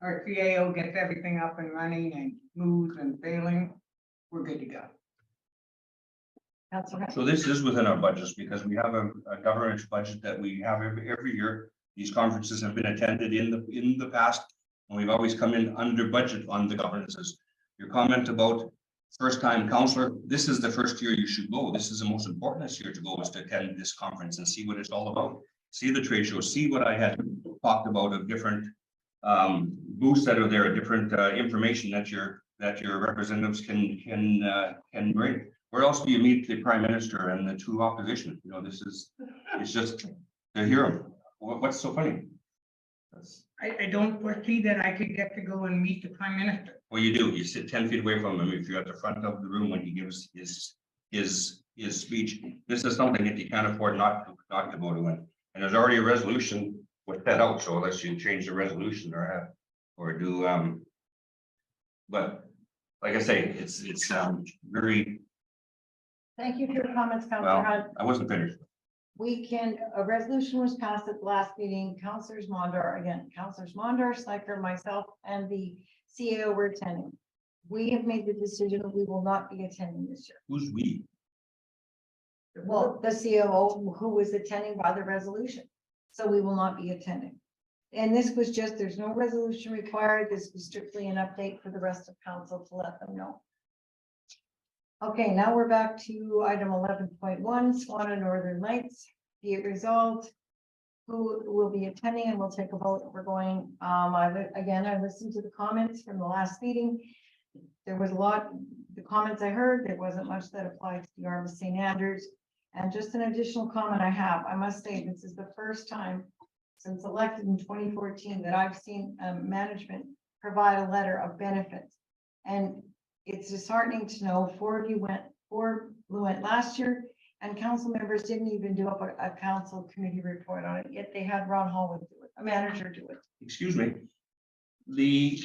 S8: our CAO gets everything up and running and smooth and sailing, we're good to go.
S1: Councilor.
S3: So this is within our budgets because we have a governance budget that we have every year. These conferences have been attended in the past, and we've always come in under budget on the governances. Your comment about first time counselor, this is the first year you should go. This is the most important year to go, is to attend this conference and see what it's all about. See the trade show, see what I had talked about of different booths that are there, different information that your representatives can bring. Where else do you meet the prime minister and the two opposition? You know, it's just to hear them. What's so funny?
S8: I don't foresee that I could get to go and meet the prime minister.
S3: Well, you do. You sit 10 feet away from him if you're at the front of the room when he gives his speech. This is something that you can't afford not to go to. And there's already a resolution with that out. So unless you change the resolution or do but like I say, it's very.
S1: Thank you for your comments, Councilor
S3: Well,
S1: Hunt.
S3: I wasn't finished.
S1: A resolution was passed at the last meeting, Councilors Mondar, Slacker, myself, and the CAO were attending. We have made the decision that we will not be attending this year.
S3: Who's we?
S1: Well, the CAO who was attending by the resolution, so we will not be attending. And this was just, there's no resolution required. This was strictly an update for the rest of council to let them know. Okay, now we're back to item 11.1, Swana Northern Lights. Be it resolved, who will be attending, and we'll take a vote. We're going, I listened to the comments from the last meeting. There was a lot, the comments I heard, there wasn't much that applied to the Arm of St. Andrews. And just an additional comment I have, I must say, this is the first time since elected in 2014 that I've seen management provide a letter of benefits. And it's disheartening to know four went last year, and council members didn't even do up a council committee report on it, yet they had Ron Hallwood do it, a manager do it.
S3: Excuse me. The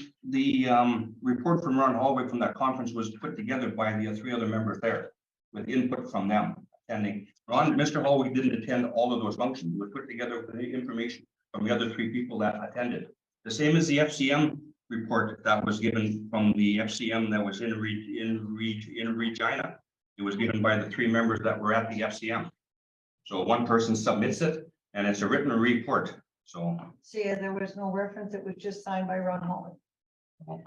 S3: report from Ron Hallway from that conference was put together by the three other members there with input from them attending. Mr. Hallway didn't attend all of those functions. It was put together with the information from the other three people that attended. The same as the FCM report that was given from the FCM that was in Regina. It was given by the three members that were at the FCM. So one person submits it and it's a written report. So
S1: yeah, there was no reference. It was just signed by Ron Hallway.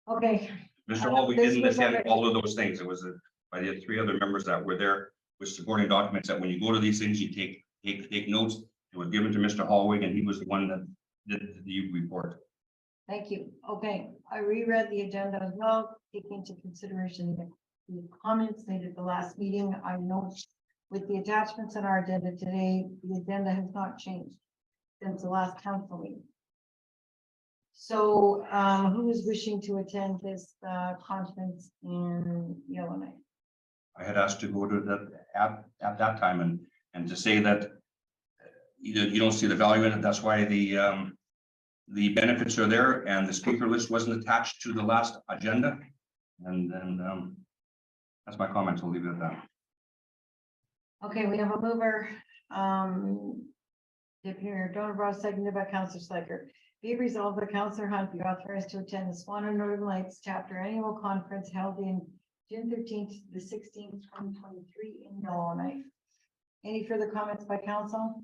S1: Okay.
S3: Mr. Hallway didn't attend all of those things. It was by the three other members that were there with supporting documents that when you go to these things, you take notes. It was given to Mr. Hallway and he was the one that did the report.
S1: Thank you. Okay, I reread the agenda as well, taking into consideration the comments made at the last meeting. I know with the attachments in our agenda today, the agenda has not changed. since the last council meeting. So, who is wishing to attend this, conference in Yellowknife?
S3: I had asked to go to that at that time and to say that you don't see the value in it. That's why the benefits are there and the speaker list wasn't attached to the last agenda. And then that's my comment. I'll leave it at that.
S1: Okay, we have a mover, Deputy Mayor Donabrow, seconded by Councillor Slaker. Be it resolved that Councillor Hunt be authorized to attend the Swan and Northern Lights Chapter Annual Conference held in June 13th to the 16th, 2023 in Yellowknife. Any further comments by council?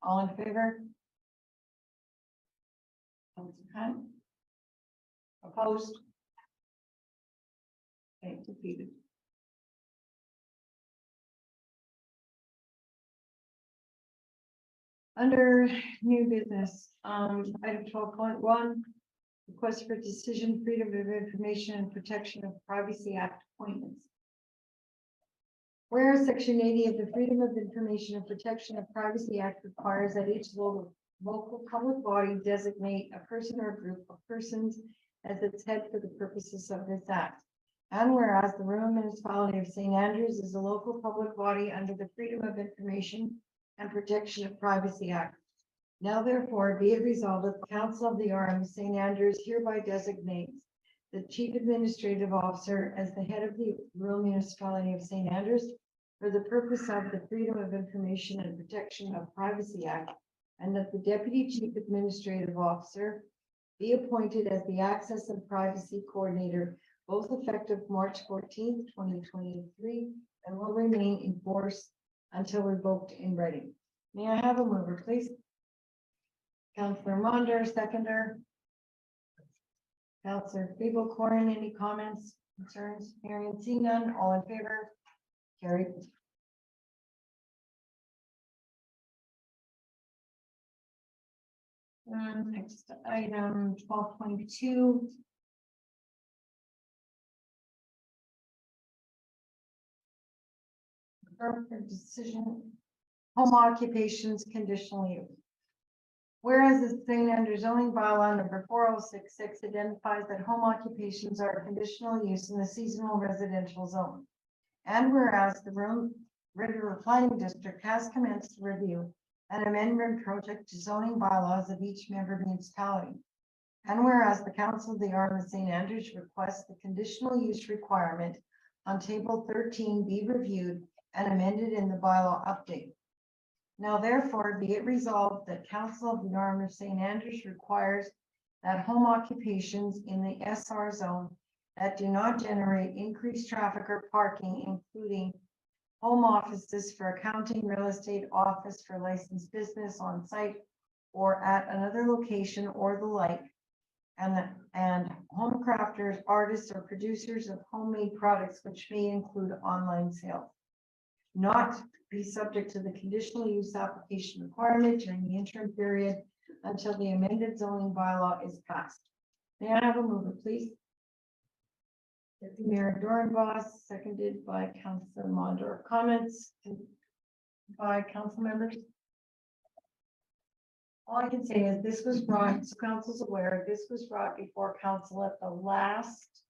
S1: All in favor? Councillor Hunt? Opposed? Okay, defeated. Under new business, item 12.1, request for decision, freedom of information and protection of privacy act appointments. Whereas section 80 of the Freedom of Information and Protection of Privacy Act requires that each local public body designate a person or a group of persons as its head for the purposes of this act. And whereas the rural municipality of St. Andrews is a local public body under the Freedom of Information and Protection of Privacy Act. Now therefore be it resolved that the Council of the RM of St. Andrews hereby designates the Chief Administrative Officer as the head of the rural municipality of St. Andrews for the purpose of the Freedom of Information and Protection of Privacy Act, and that the Deputy Chief Administrative Officer be appointed as the Access and Privacy Coordinator, both effective March 14th, 2023, and will remain in force until revoked in writing. May I have a mover, please? Councillor Monder, seconder. Councillor Feeble-Corin, any comments, concerns? Hearing and seeing none, all in favor? Carried. Next item 12.2. For decision, home occupations conditional use. Whereas the St. Andrews zoning bylaw number 4066 identifies that home occupations are conditional use in the seasonal residential zone. And whereas the River Planning District has commenced a review and amendment project to zoning bylaws of each member municipality. And whereas the Council of the RM of St. Andrews requests the conditional use requirement on table 13 be reviewed and amended in the bylaw update. Now therefore be it resolved that Council of the RM of St. Andrews requires that home occupations in the SR zone that do not generate increased traffic or parking, including home offices for accounting, real estate, office for licensed business on site or at another location or the like, and home crafters, artists, or producers of homemade products which may include online sales, not be subject to the conditional use application requirement during the interim period until the amended zoning bylaw is passed. May I have a mover, please? Deputy Mayor Doornbos, seconded by Councillor Mondor. Comments by council members? All I can say is this was brought, so council's aware, this was brought before council at the last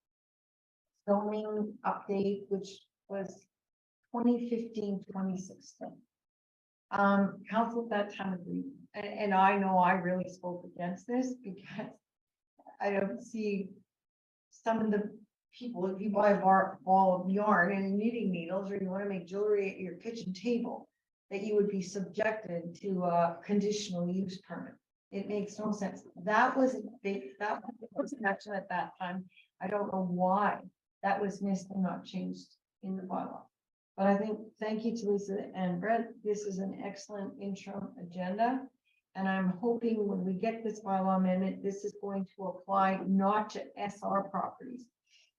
S1: zoning update, which was 2015, 2016. Council at that time agreed, and I know I really spoke against this because I don't see some of the people, if you buy a ball of yarn and knitting needles, or you want to make jewelry at your kitchen table, that you would be subjected to a conditional use permit. It makes no sense. That was that was action at that time. I don't know why that was missed and not changed in the bylaw. But I think, thank you to Lisa and Brett. This is an excellent interim agenda. And I'm hoping when we get this bylaw amendment, this is going to apply not to SR properties,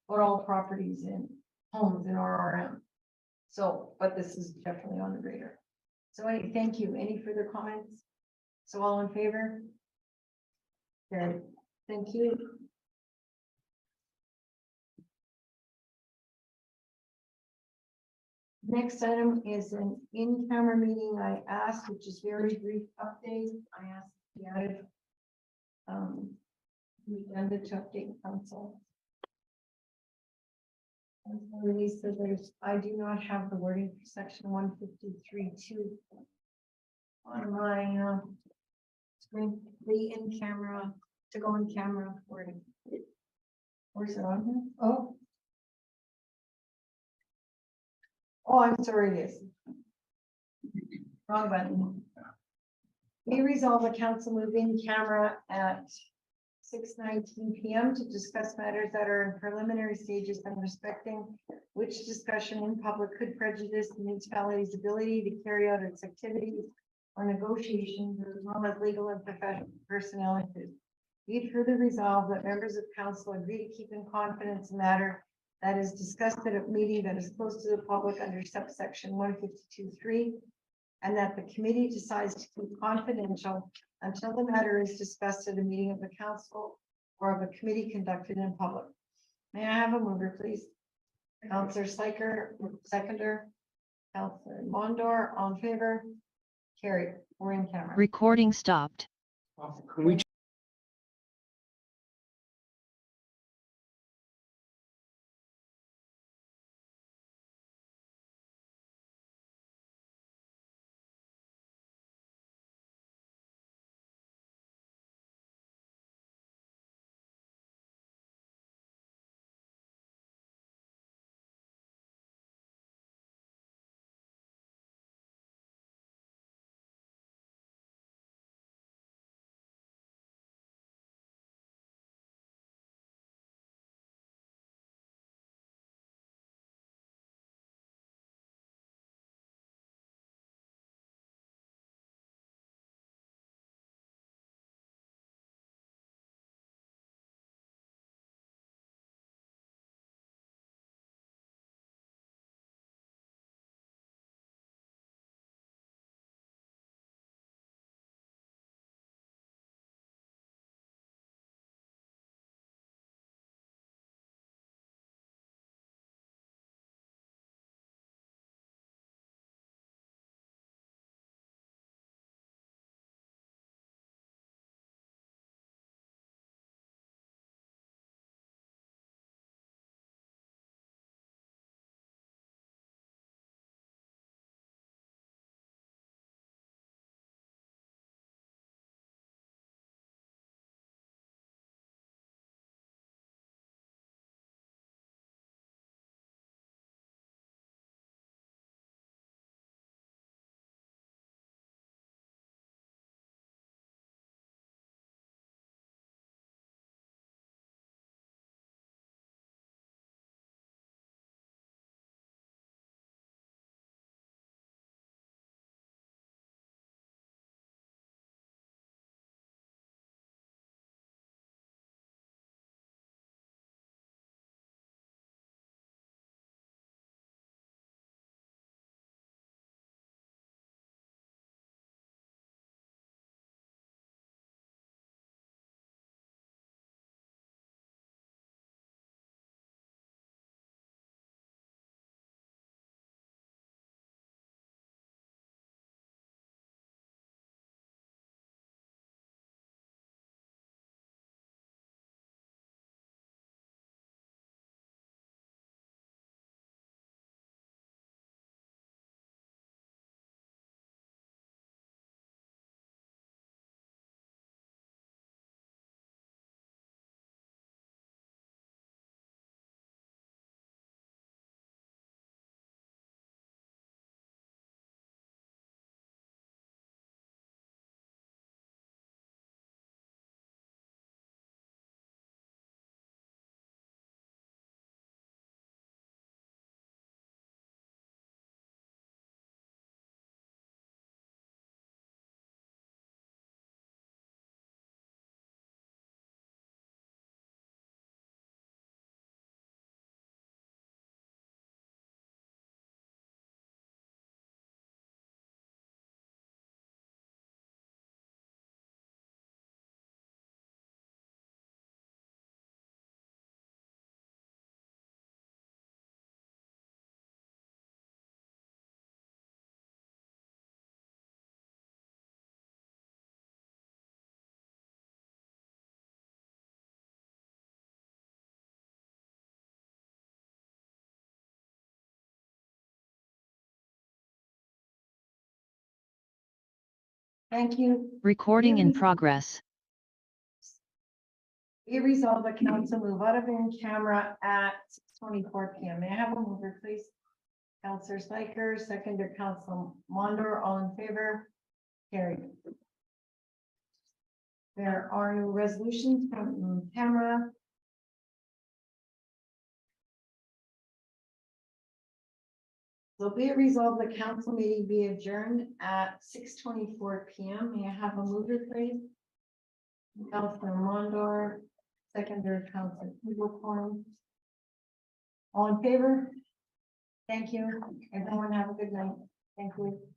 S1: but all properties in homes in RRM. So, but this is definitely on the radar. So thank you. Any further comments? So all in favor? Okay, thank you. Next item is an in-camera meeting I asked, which is very brief update. I asked to be added. The agenda to update council. And so Release that I do not have the wording for section 153(2) on my screen, the in-camera, to go in camera wording. Where's it on here? Oh. Oh, I'm sorry, it is. Wrong button. We resolve the council move in camera at 6:19 PM to discuss matters that are in preliminary stages and respecting which discussion in public could prejudice the municipality's ability to carry out its activities or negotiations as well as legal and professional personnel issues. Be it further resolved that members of council agree to keep in confidence a matter that is discussed at a meeting that is close to the public under subsection 152(3), and that the committee decides to keep confidential until the matter is discussed at a meeting of the council or of a committee conducted in public. May I have a mover, please? Councillor Sliker, seconder. Councillor Mondor, all in favor? Carried. We're in camera.
S16: Recording stopped.
S13: Can we
S1: Thank you.
S16: Recording in progress.
S1: Be resolved that council move out of in camera at 6:24 PM. May I have a mover, please? Councillor Spiker, seconder Council Mondor, all in favor? Carried. There are no resolutions from camera. So be it resolved the council meeting be adjourned at 6:24 PM. May I have a mover, please? Councillor Mondor, seconder Councillor Eaglecorn. All in favor? Thank you. Everyone have a good night. Thank you.